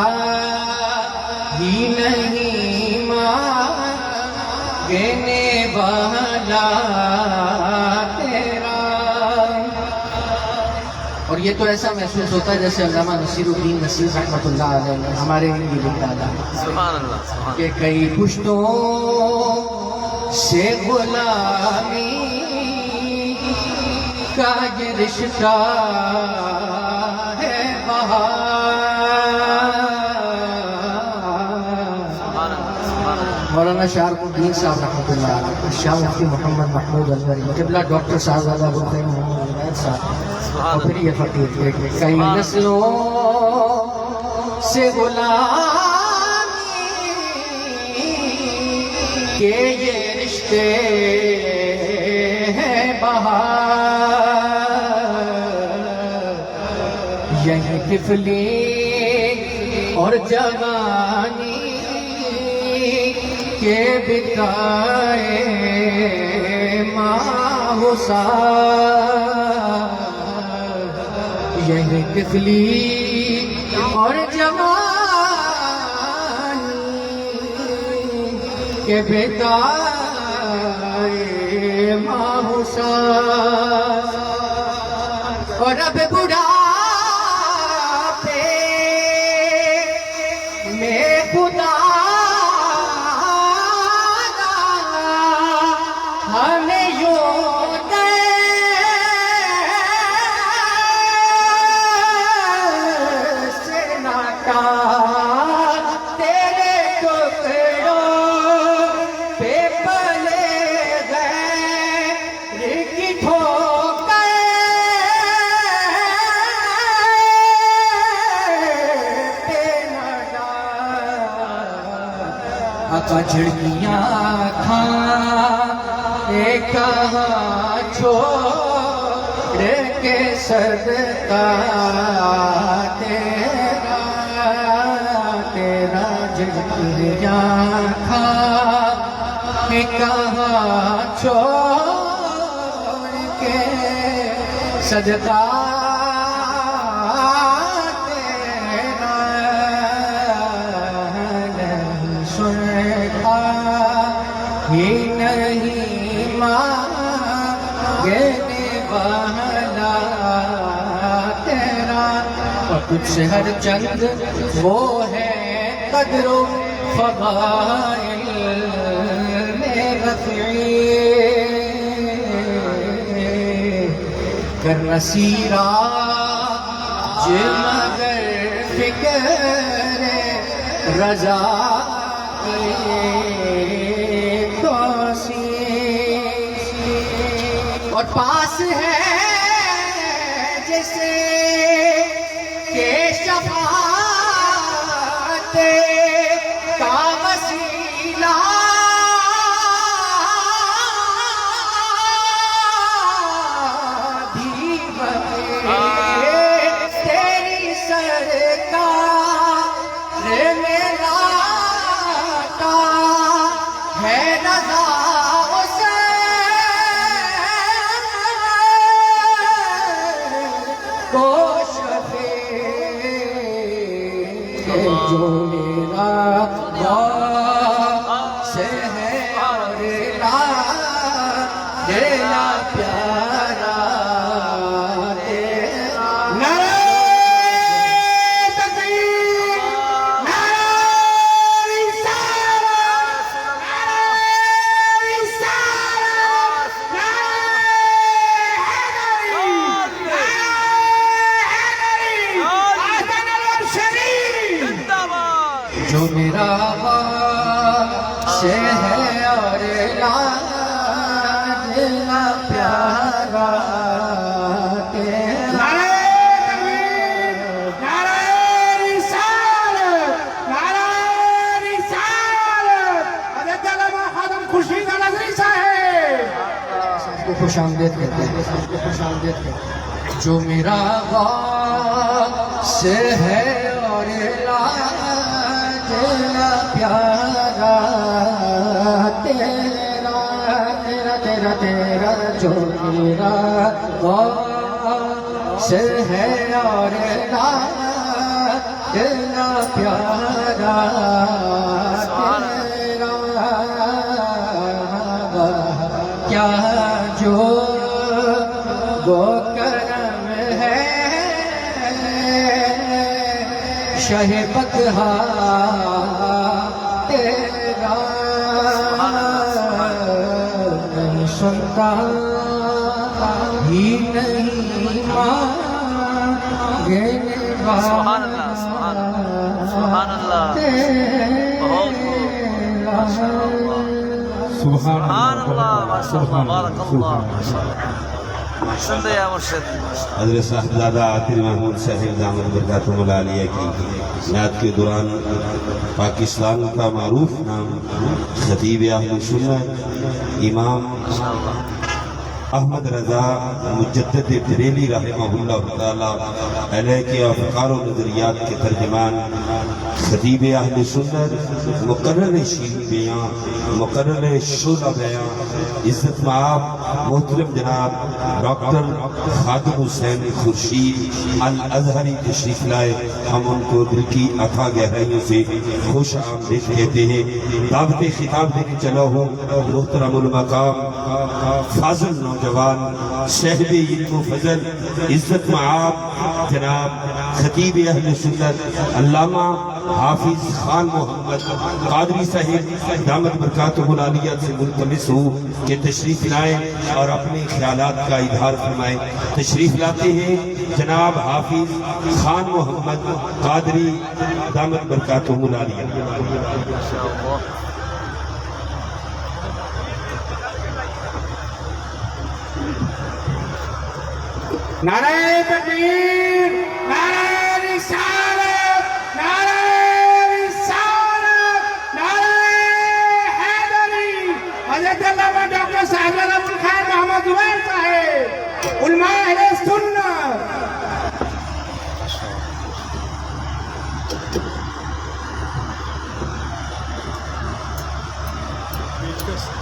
ہی نہیں مانگنے والا تیرا۔ اور یہ تو ایسا محسوس ہوتا ہے جیسے علامہ نصیر الدین نصیر رحمۃ اللہ علیہ نے ہمارے ہندی لکھا تھا سبحان اللہ سبحان کہ کئی پشتوں سے غلامی کا یہ رشتہ ہے مولانا شارق الدین صاحب رحمۃ اللہ علیہ، شاہ مفتی محمد محمود الوری، قبلہ ڈاکٹر صاحبزادہ ابوالخیر محمد عنایت صاحب، اور پھر یہ فقیر تھے کہ کئی نسلوں سے غلامی کے یہ رشتے ہیں بہار، یہی طفلی اور جوانی کے بتائے ماحوسار، یہی طفلی اور جوانی کے بتائے ماحوسار، اور اب بڑھاپے میں خدا ہمیں یوں سے ناٹا تیرے ٹکڑوں پہ پلے گئے کی ٹھوکر پہ نہ ڈال، آقا جھڑکیاں کہاں چھوڑ کے صدقہ تیرا، تیرا جھڑکیاں کھا کہاں چھوڑ کے صدقہ تیرا، نہیں سنتا ہی نہیں مانگنے والا تیرا، اور تجھ سے ہر چند وہ ہے قدر و فضائل میں رفعی، کر نصیرہ مگر فکر رضا اور پاس ہے جیسے کہ شفاعت کا وسیلہ بھی بنے تیری سرکار میرا کا ہے رضا جو میرا سے ہے اور لا پیارا تیرا، نعرہ تکبیر، نعرہ رسالت، نعرہ رسالت، نعرہ حیدری، جو میرا سے ہے اور لا پیارا تیرا، نعرہ تکبیر، نعرہ رسالت، نعرہ خوش آمدید کہتے ہیں. جو میرا غم سے ہے اور علاج پیارا تیرا تیرا تیرا تیرا جو میرا غم سے ہے اور علاج پیارا تیرا کیا جو وہ کرم ہے شہ بطحا تیرا نہیں سنتا ہی نہیں مانگنے سبحان اللہ سبحان اللہ سبحان اللہ بارک اللہ سند یا مرشد. حضرت صاحبزادہ عاطر محمود صاحب دامت برکاتہم العالیہ کی نعت کے دوران پاکستان کا معروف نام خطیب اہل سنت امام احمد رضا مجدد بریلی رحمہ اللہ تعالی علیہ کے افکار و نظریات کے ترجمان خطیب اہل سنت مقرر شیریں بیان مقرر شعلہ بیان عزت مآب محترم جناب ڈاکٹر خادم حسین خورشید الازہری تشریف لائے. ہم ان کو دل کی اتھا گہرائیوں سے خوش آمدید کہتے ہیں. دعوت خطاب دینے چلا ہوں محترم المقام فاضل نوجوان صاحب علم و فضل عزت مآب جناب خطیب اہل سنت علامہ حافظ خان محمد قادری صاحب دامت برکاتہم العالیہ سے ملتمس ہو کہ تشریف لائیں اور اپنے خیالات کا اظہار فرمائیں. تشریف لاتے ہیں جناب حافظ خان محمد قادری دامت برکاتہم العالیہ. نعرہ تکبیر، نعرہ رسالت، نعرہ رسالت، نعرہ حیدری. حضرت علامہ ڈاکٹر صاحبزادہ ابوالخیر محمد زبیر صاحب علماء اہل سنت.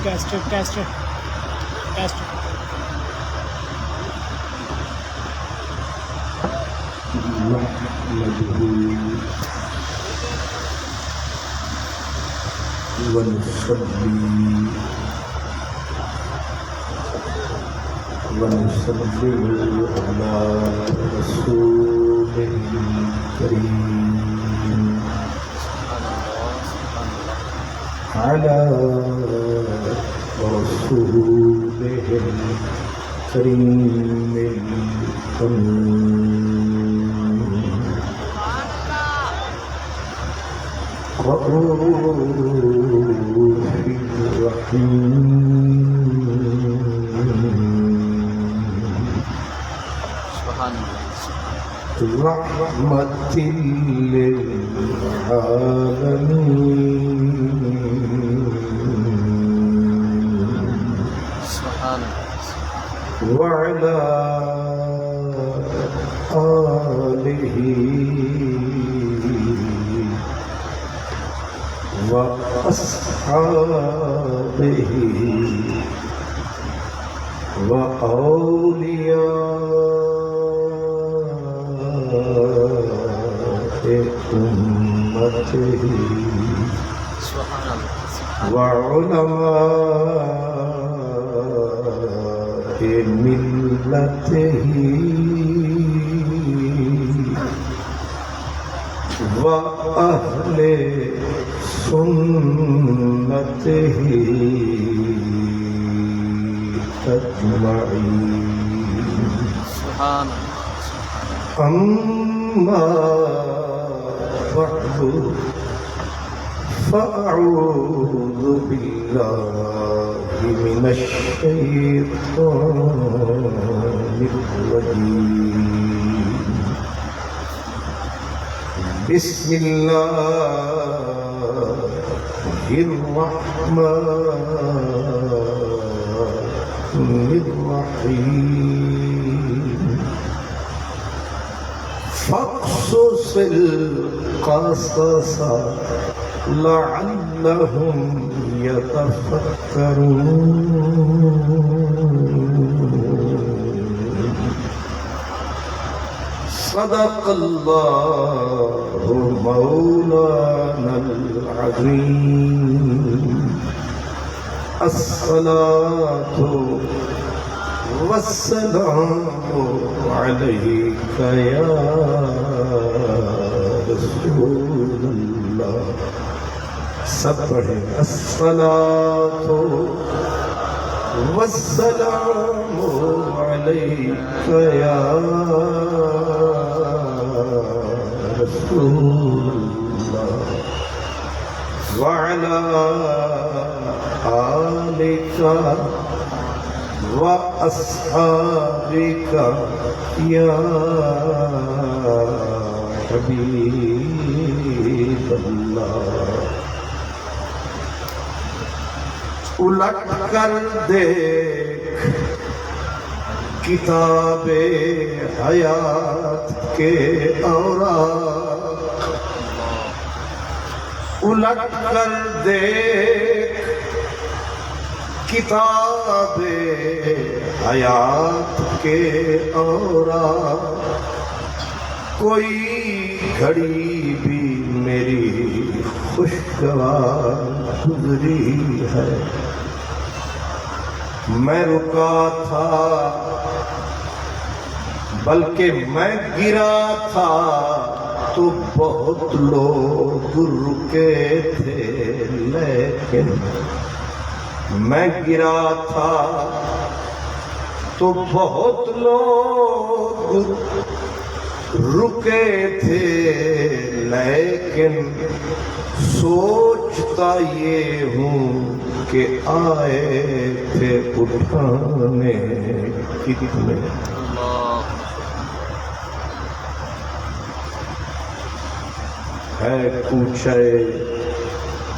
ٹیسٹ ونصلي على رسوله الكريم على رسوله الكريم رؤوف رحيم رحمة للعالمين وعلى آله وأصحابه وأولياء أمته وعلماء ملته وأهل سنته أجمعين. أما بعد فأعوذ بالله من الشيطان الرجيم. بسم الله الرحمن الرحيم فاقصص القصص لعلهم يتفكرون صدق الله مولانا العظيم الصلاة والسلام عليك يا رسول الله سب پڑھیں الصلاة والسلام عليك يا رسول الله وعلى آلك وأصحابك يا حبيب الله الٹ کر دیکھ کتاب حیات کے اوراق الٹ کر دیکھ کتاب حیات کے اوراق کوئی گھڑی بھی میری خوشگوار گزری ہے میں رکا تھا بلکہ میں گرا تھا تو بہت لوگ رکے تھے لیکن میں گرا تھا تو بہت لوگ رکے تھے لیکن سوچتا یہ ہوں کہ آئے تھے اٹھانے کتنے ہے کوچے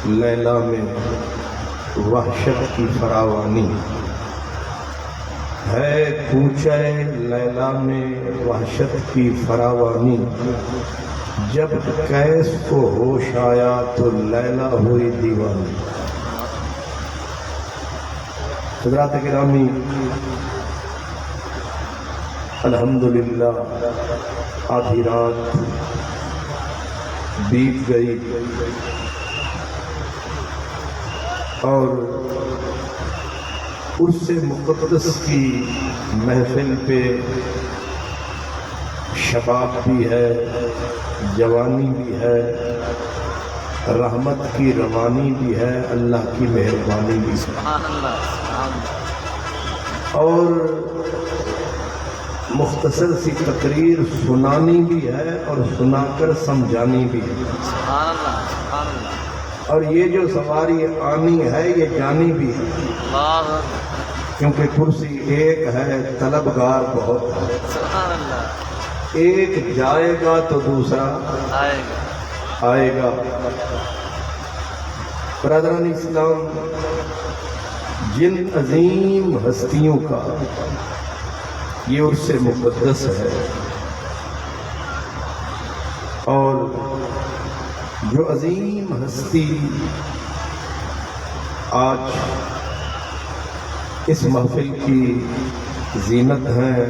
لیلا میں وحشت کی فراوانی ہے کوچے لیلا میں وحشت کی فراوانی جب قیس کو ہوش آیا تو لیلا ہوئی دیوانی حضرات گرامی الحمدللہ آدھی رات بیت گئی اور عرس مقدس کی محفل پہ شباب بھی ہے جوانی بھی ہے رحمت کی روانی بھی ہے اللہ کی مہربانی بھی ہے اور مختصر سی تقریر سنانی بھی ہے اور سنا کر سمجھانی بھی ہے اور یہ جو سواری آنی ہے یہ جانی بھی ہے کیونکہ کرسی ایک ہے طلبگار بہت ہے ایک جائے گا تو دوسرا آئے گا برادران اسلام جن عظیم ہستیوں کا یہ عرس مقدس ہے اور جو عظیم ہستی آج اس محفل کی زینت ہیں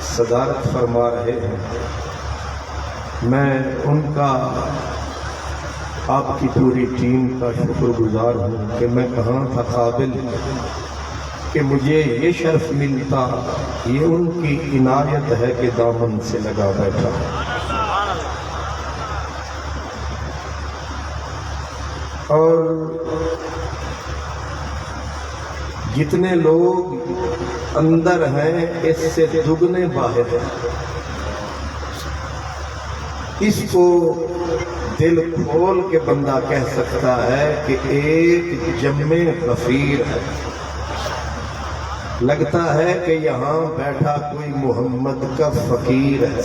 صدارت فرما رہے ہیں میں ان کا آپ کی پوری ٹیم کا شکر گزار ہوں کہ میں کہاں تھا قابل کہ مجھے یہ شرف ملتا یہ ان کی عنایت ہے کہ دامن سے لگا بیٹھا اور جتنے لوگ اندر ہیں اس سے دگنے باہر ہیں اس کو دل کھول کے بندہ کہہ سکتا ہے کہ ایک جمع غفیر ہے لگتا ہے کہ یہاں بیٹھا کوئی محمد کا فقیر ہے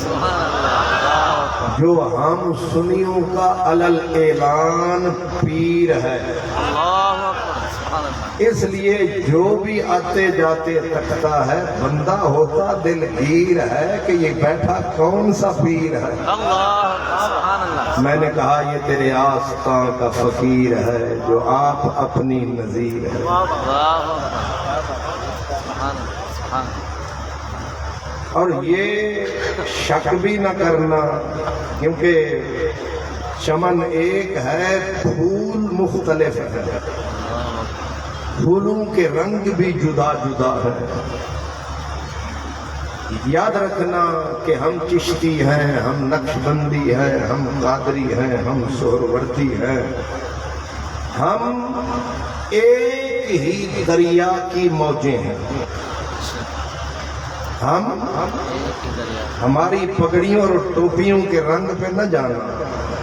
جو ہم سنیوں کا علل اعلان پیر ہے اس لیے جو بھی آتے جاتے تکتا ہے بندہ ہوتا دلگیر ہے کہ یہ بیٹھا کون سا پیر ہے. اللہ سبحان اللہ. میں نے کہا یہ تیرے آستان کا فقیر ہے جو آپ اپنی نظیر ہے. اور یہ شک بھی نہ کرنا کیونکہ چمن ایک ہے پھول مختلف ہے، پھولوں کے رنگ بھی جدا جدا ہے. یاد رکھنا کہ ہم چشتی ہیں، ہم نقش بندی ہیں، ہم قادری ہیں، ہم سہروردی ہیں، ہم ایک ہی دریا کی موجیں ہیں. ہماری پگڑیوں اور ٹوپیوں کے رنگ پہ نہ جانا،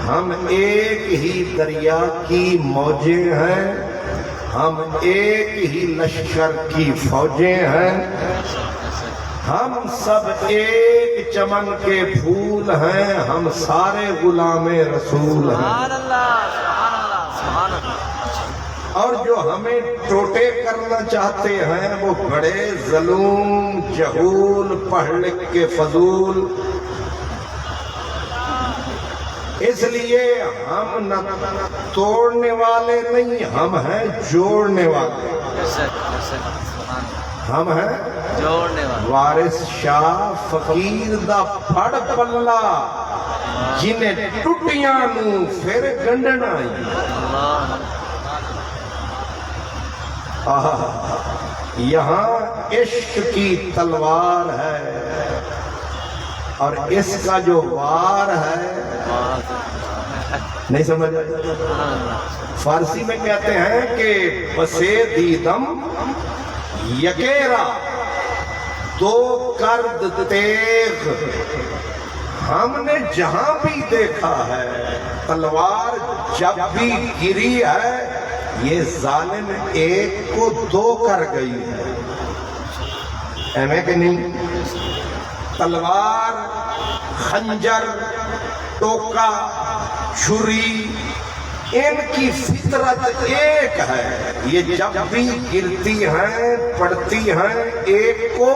ہم ایک ہی دریا کی موجیں ہیں، ہم ایک ہی لشکر کی فوجیں ہیں، ہم سب ایک چمن کے پھول ہیں، ہم سارے غلام رسول ہیں. اور جو ہمیں ٹوٹے کرنا چاہتے ہیں وہ بڑے ظلم، جہول، پڑھ لکھ کے فضول. اس لیے ہم نہ توڑنے والے نہیں، ہم ہیں جوڑنے والے. ہم ہیں جوڑنے والے. وارث شاہ فقیر دا پھڑ پلا جنہیں ٹوٹیاں نوں پھر گنڈنا. یہاں عشق کی تلوار ہے اور اس کا جو وار ہے نہیں سمجھ. فارسی میں کہتے ہیں کہ بسے دیدم یکیرا دو کرد تیغ. ہم نے جہاں بھی دیکھا ہے تلوار جب بھی گری ہے یہ ظالم ایک کو دو کر گئی ہے. ایویں کہ نہیں؟ تلوار، خنجر، ٹوکا، چھری، ان کی فطرت ایک ہے. یہ جب بھی گرتی ہیں پڑتی ہیں ایک کو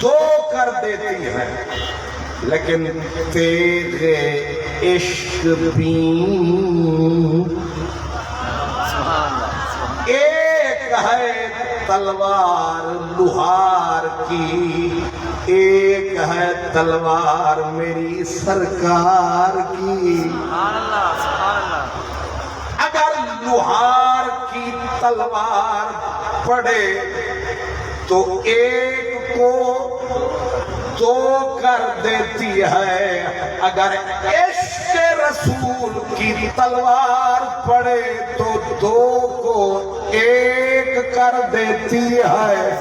دو کر دیتی ہیں. لیکن تیغ عشق بھی ایک ہے تلوار لوہار کی، ایک ہے تلوار میری سرکار کی. اگر لوہار کی تلوار پڑے تو ایک کو دو کر دیتی ہے، اگر عشق رسول کی تلوار پڑے تو دو کو ایک کر دیتی ہے.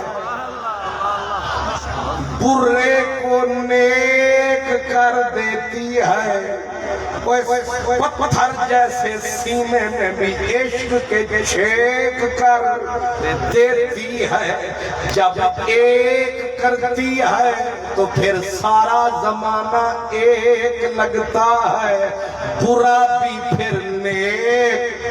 برے کو نیک کر دیتی ہے. پتھر جیسے سینے میں بھی عشق کے چھیک کر دیتی ہے. جب ایک کرتی ہے تو پھر سارا زمانہ ایک لگتا ہے، برا بھی پھر نیک.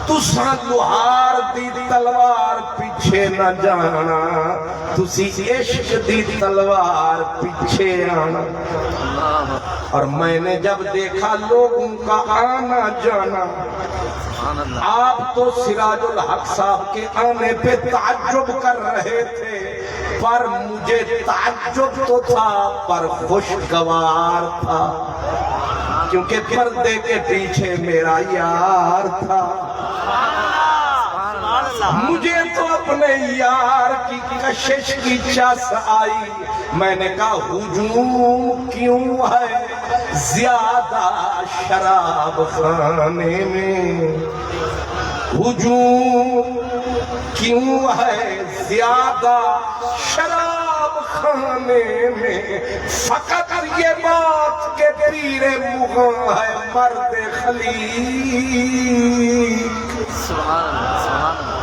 تساں لوہار دی تلوار پیچھے نہ جانا، تسی عشق دی تلوار پیچھے آنا. اور میں نے جب دیکھا لوگوں کا آنا جانا، آپ تو سراج الحق صاحب کے آنے پہ تعجب کر رہے تھے، پر مجھے تعجب تو تھا پر خوشگوار تھا، کیونکہ پردے کے پیچھے میرا یار تھا. مجھے تو اپنے یار کی کشش کی چس آئی. میں نے کہا ہجوم کیوں ہے زیادہ شراب خانے میں، ہجوم کیوں ہے زیادہ شراب خانے میں. فقط یہ بات کہ پیر مغاں ہے مرد خلیق. سبحان اللہ، سبحان اللہ.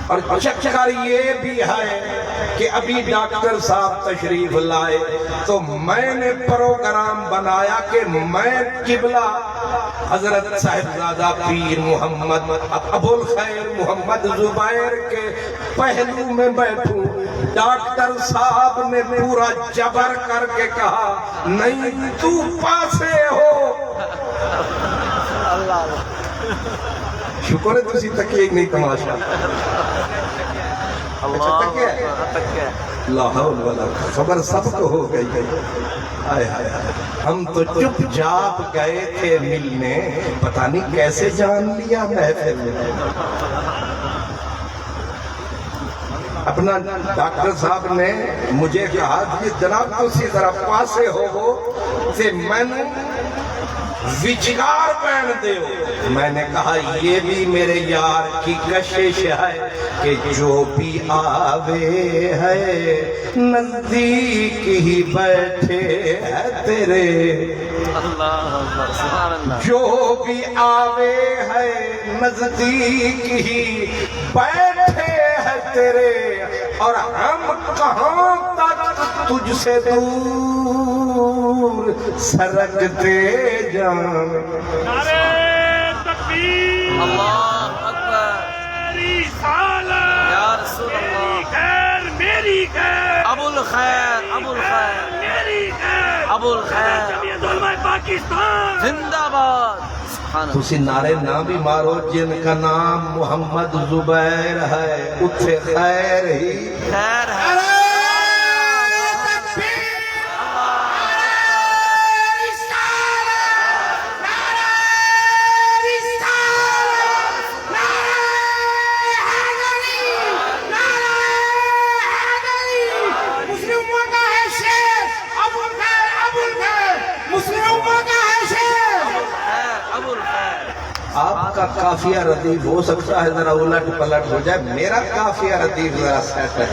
اور چکر یہ بھی ہے کہ ابھی ڈاکٹر صاحب تشریف لائے تو میں نے پروگرام بنایا کہ میں قبلہ حضرت صاحبزادہ پیر محمد ابو الخیر محمد زبیر کے پہلو میں بیٹھوں. ڈاکٹر صاحب نے پورا جبر کر کے کہا نہیں تو پاسے ہو. شکر ہے تسی تکیے ایک نہیں تماشا. لا حول ولا قوت. خبر سب کو ہو گئی. ہم تو چپ چاپ گئے تھے ملنے, پتہ نہیں کیسے جان لیا محفل میں. اپنا ڈاکٹر صاحب نے مجھے کہا کہ جناب تسی ذرا پاسے ہو تے میں نے وچگار پہن دے ہو. میں نے کہا یہ بھی میرے یار کی کشش ہے کہ جو بھی آوے ہے نزدیک ہی بیٹھے ہے تیرے. جو بھی آوے ہے نزدیک ہی بیٹھے ہے تیرے, اور ہم کہاں تک تجھ سے دور سرکتے جائیں. نعرہ تکبیر, اللہ اکبر, رسالت, یا رسول اللہ, میری خیر, ابو الخیر, ابو الخیر, میری خیر, ابو الخیر, جمعیت علماء پاکستان زندہ باد. سبحان اللہ. تسی نعرے نہ بھی مارو جن کا نام محمد زبیر ہے اتھے خیر ہی خیر ہے. آپ کا کافیہ ردیف ہو سکتا ہے ذرا الٹ پلٹ ہو جائے, میرا کافیہ ردیف ذرا سیٹ ہے.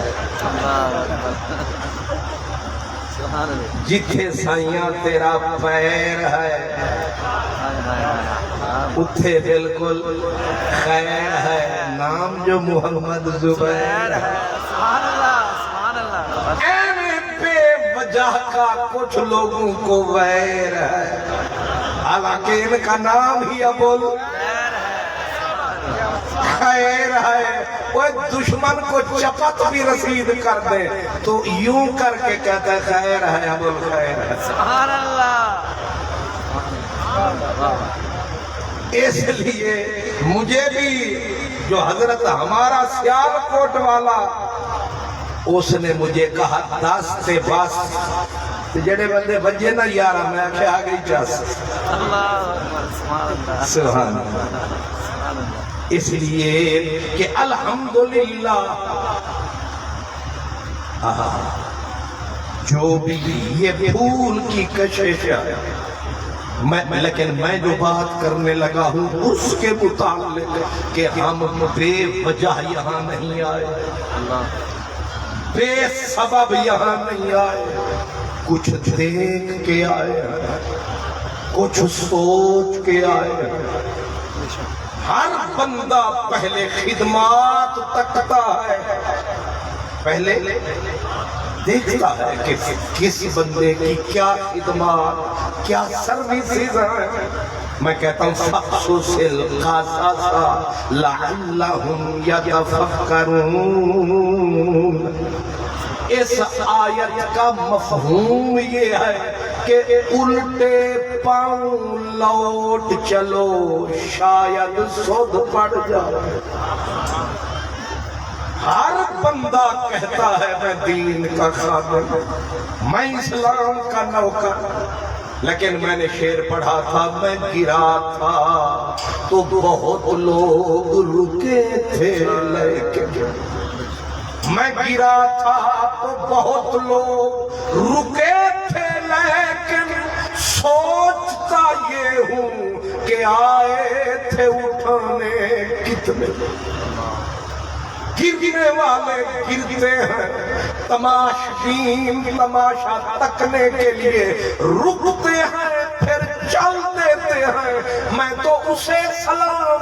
جتھے سائیاں تیرا پیر ہے اتھے بالکل خیر ہے, نام جو محمد زبیر ہے. سبحان اللہ, سبحان اللہ. اے بے وجہ کا کچھ لوگوں کو ویر ہے, حالانکہ ان کا نام ہی ابو خیر ہے. وہ دشمن کو چپت بھی رسید کر دے تو یوں کر کے کہتا ہے خیر ہے, ابو الخیر ہے. سبحان اللہ. اس لیے مجھے بھی جو حضرت ہمارا سیالکوٹ والا اس نے مجھے کہا 10 سے بس جڑے بندے بجے نا یارا میں آکھے آ گئی چاس. اللہ اکبر, سبحان اللہ, سبحان اللہ. اس لیے کہ الحمدللہ جو بھی یہ پھول کی کشش ہے, لیکن میں جو بات کرنے لگا ہوں اس کے متعلق کہ ہم بے وجہ یہاں نہیں آئے, بے سبب یہاں نہیں آئے, کچھ دیکھ کے آئے, کچھ سوچ کے آئے. ہر بندہ پہلے خدمات تکتا ہے, پہلے دیکھتا ہے کہ کس بندے کی کیا خدمات کیا سروسز ہیں. میں کہتا ہوں فقصص القصص لعلہم یتفکرون. اس آیت کا مفہوم یہ ہے کہ الٹے پاؤں لوٹ چلو شاید سود پڑ جائے. ہر بندہ کہتا ہے میں دین کا خادم, میں اسلام کا نوکر, لیکن میں نے شعر پڑھا تھا میں گرا تھا تو بہت لوگ رکے تھے, لیکن میں گرا تھا تو بہت لوگ رکے تھے, لیکن سوچتا یہ ہوں کہ آئے تھے اٹھانے کتنے. گرنے والے گرتے ہیں, تماشبین تماشا تکنے کے لیے رکتے ہیں پھر چل دیتے ہیں. میں تو اسے سلام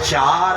4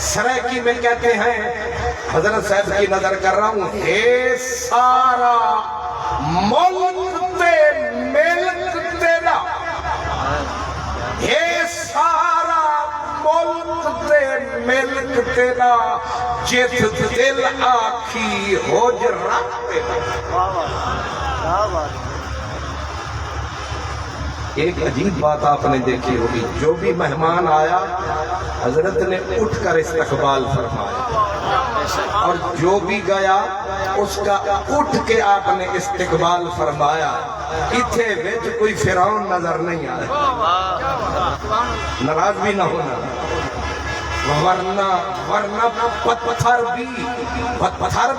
سریکی میں کہتے ہیں، حضرت صاحب کی نظر کر رہا ہوں، اے سارا ملک تے ملک تیرا، اے سارا ملک تے ملک تیرا، جت دل آکھی حجرت تیرا۔ ایک عجیب بات آپ نے دیکھی ہوگی، جو بھی مہمان آیا حضرت نے اٹھ کر استقبال فرمایا، اور جو بھی گیا اس کا اٹھ کے آپ نے استقبال فرمایا۔ اتھے وچ کوئی فرعون نظر نہیں آیا، ناراض بھی نہ ہونا، ورنہ پتھر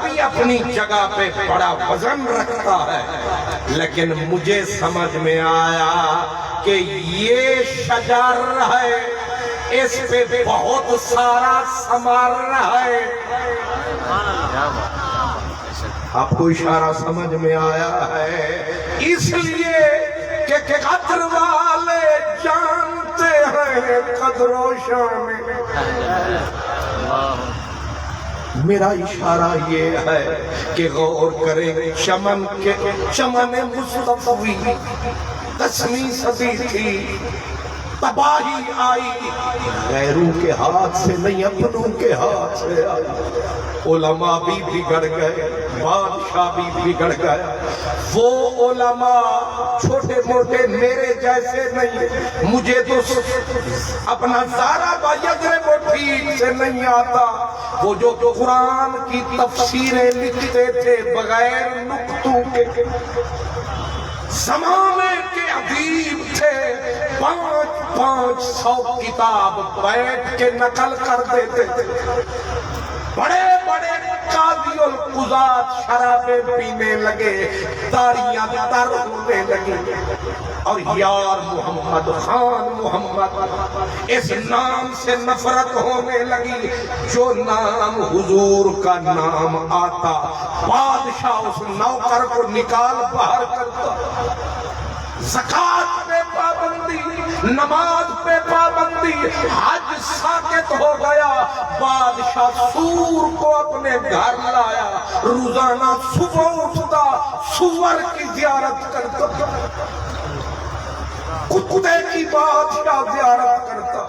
بھی اپنی جگہ پہ بڑا وزن رکھتا ہے، لیکن مجھے سمجھ میں آیا کہ یہ شجر ہے، اس پہ بہت سارا ثمر ہے۔ آپ کو اشارہ سمجھ میں آیا ہے، اس لیے کہ قدر والے جانتے ہیں قدر و شان۔ میرا اشارہ یہ ہے کہ غور کریں، چمن مصطفی 10ویں صدی تھی، تباہی آئی، غیروں کے ہاتھ سے نہیں اپنوں کے ہاتھ سے آئی، علماء بھی بگڑ گئے، بادشاہ بھی بگڑ گئے۔ وہ علماء چھوٹے موٹے میرے جیسے نہیں، مجھے تو اپنا زارا یضرب ٹھیک سے نہیں آتا، وہ جو قرآن کی تفسیریں لکھتے تھے بغیر نقطوں کے، زمانے کے ادیب تھے، 500 کتاب بیٹھ کے نقل کر دیتے تھے۔ بڑے بڑے قاضی القضات شرابیں پینے لگے، داڑیاں تر ہونے لگی، اور یار محمد، خان محمد، اس نام سے نفرت ہونے لگی۔ جو نام حضور کا نام آتا، بادشاہ اس نوکر کو نکال باہر کرتا۔ زکوٰۃ پہ پابندی، نماز پہ پابندی، حج ساکت ہو گیا، بادشاہ سور کو اپنے گھر لایا، روزانہ صبح اٹھتا، سور کی زیارت کرتا، کتے کی بادشاہ زیارت کرتا،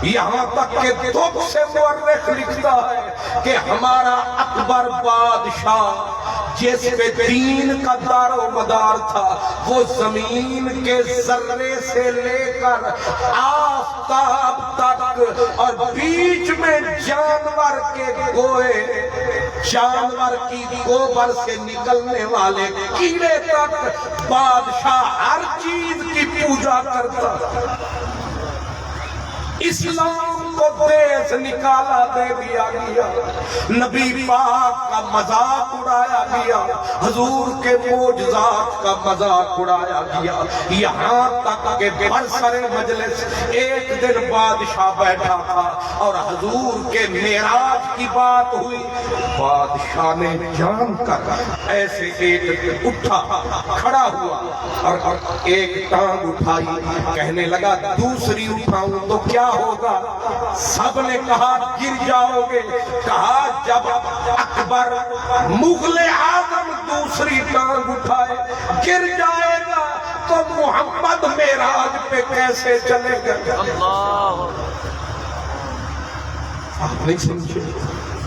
یہاں تک کہ دکھ سے مورخ لکھتا ہے کہ ہمارا اکبر بادشاہ جس پہ دین کا دار و مدار تھا، وہ زمین کے ذرے سے لے کر آفتاب تک، اور بیچ میں جانور کے گوئے، جانور کی گوبر سے نکلنے والے کیڑے تک، بادشاہ ہر چیز کی پوجا کرتا۔ اسلام کو دیس نکالا دے دیا گیا، نبی پاک کا مذاق اڑایا گیا، حضور کے معجزات کا مذاق اڑایا گیا، یہاں تک کہ برسر مجلس ایک دن بادشاہ بیٹھا تھا اور حضور کے معراج کی بات ہوئی، بادشاہ نے جان کر ایسے ایک اٹھا، کھڑا ہوا اور ایک ٹانگ اٹھائی، کہنے لگا دوسری اٹھاؤں تو کیا ہوگا؟ سب نے کہا گر جاؤ گے۔ کہا جب اکبر مغل اعظم دوسری ٹانگ اٹھائے گر جائے گا تو محمد معراج پہ کیسے چلے گا؟ آپ نہیں سمجھے،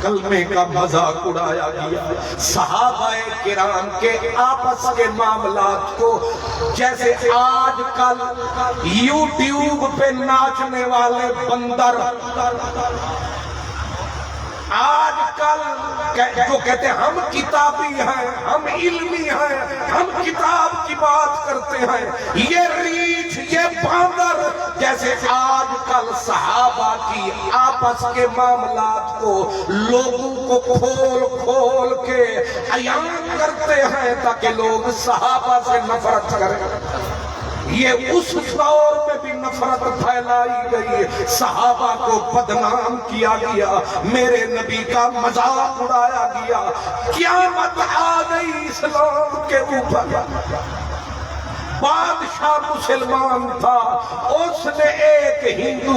کلمے کا مذاق اڑایا گیا۔ صحابہ کرام کے آپس کے معاملات کو جیسے آج کل یوٹیوب پہ ناچنے والے بندر، آج کل جو کہتے ہیں ہم کتابی ہیں، ہم علمی ہیں، ہم کتاب کی بات کرتے ہیں، یہ ریچھ، یہ باندر، جیسے آج کل صحابہ کی آپس کے معاملات کو لوگوں کو کھول کھول کے عیان کرتے ہیں تاکہ لوگ صحابہ سے نفرت کریں۔ یہ اس دور میں بھی نفرت پھیلائی گئی، صحابہ کو بدنام کیا گیا، میرے نبی کا مذاق اڑایا گیا، قیامت آ گئی اسلام کے اوپر۔ بادشاہ مسلمان تھا، اس نے ایک ہندو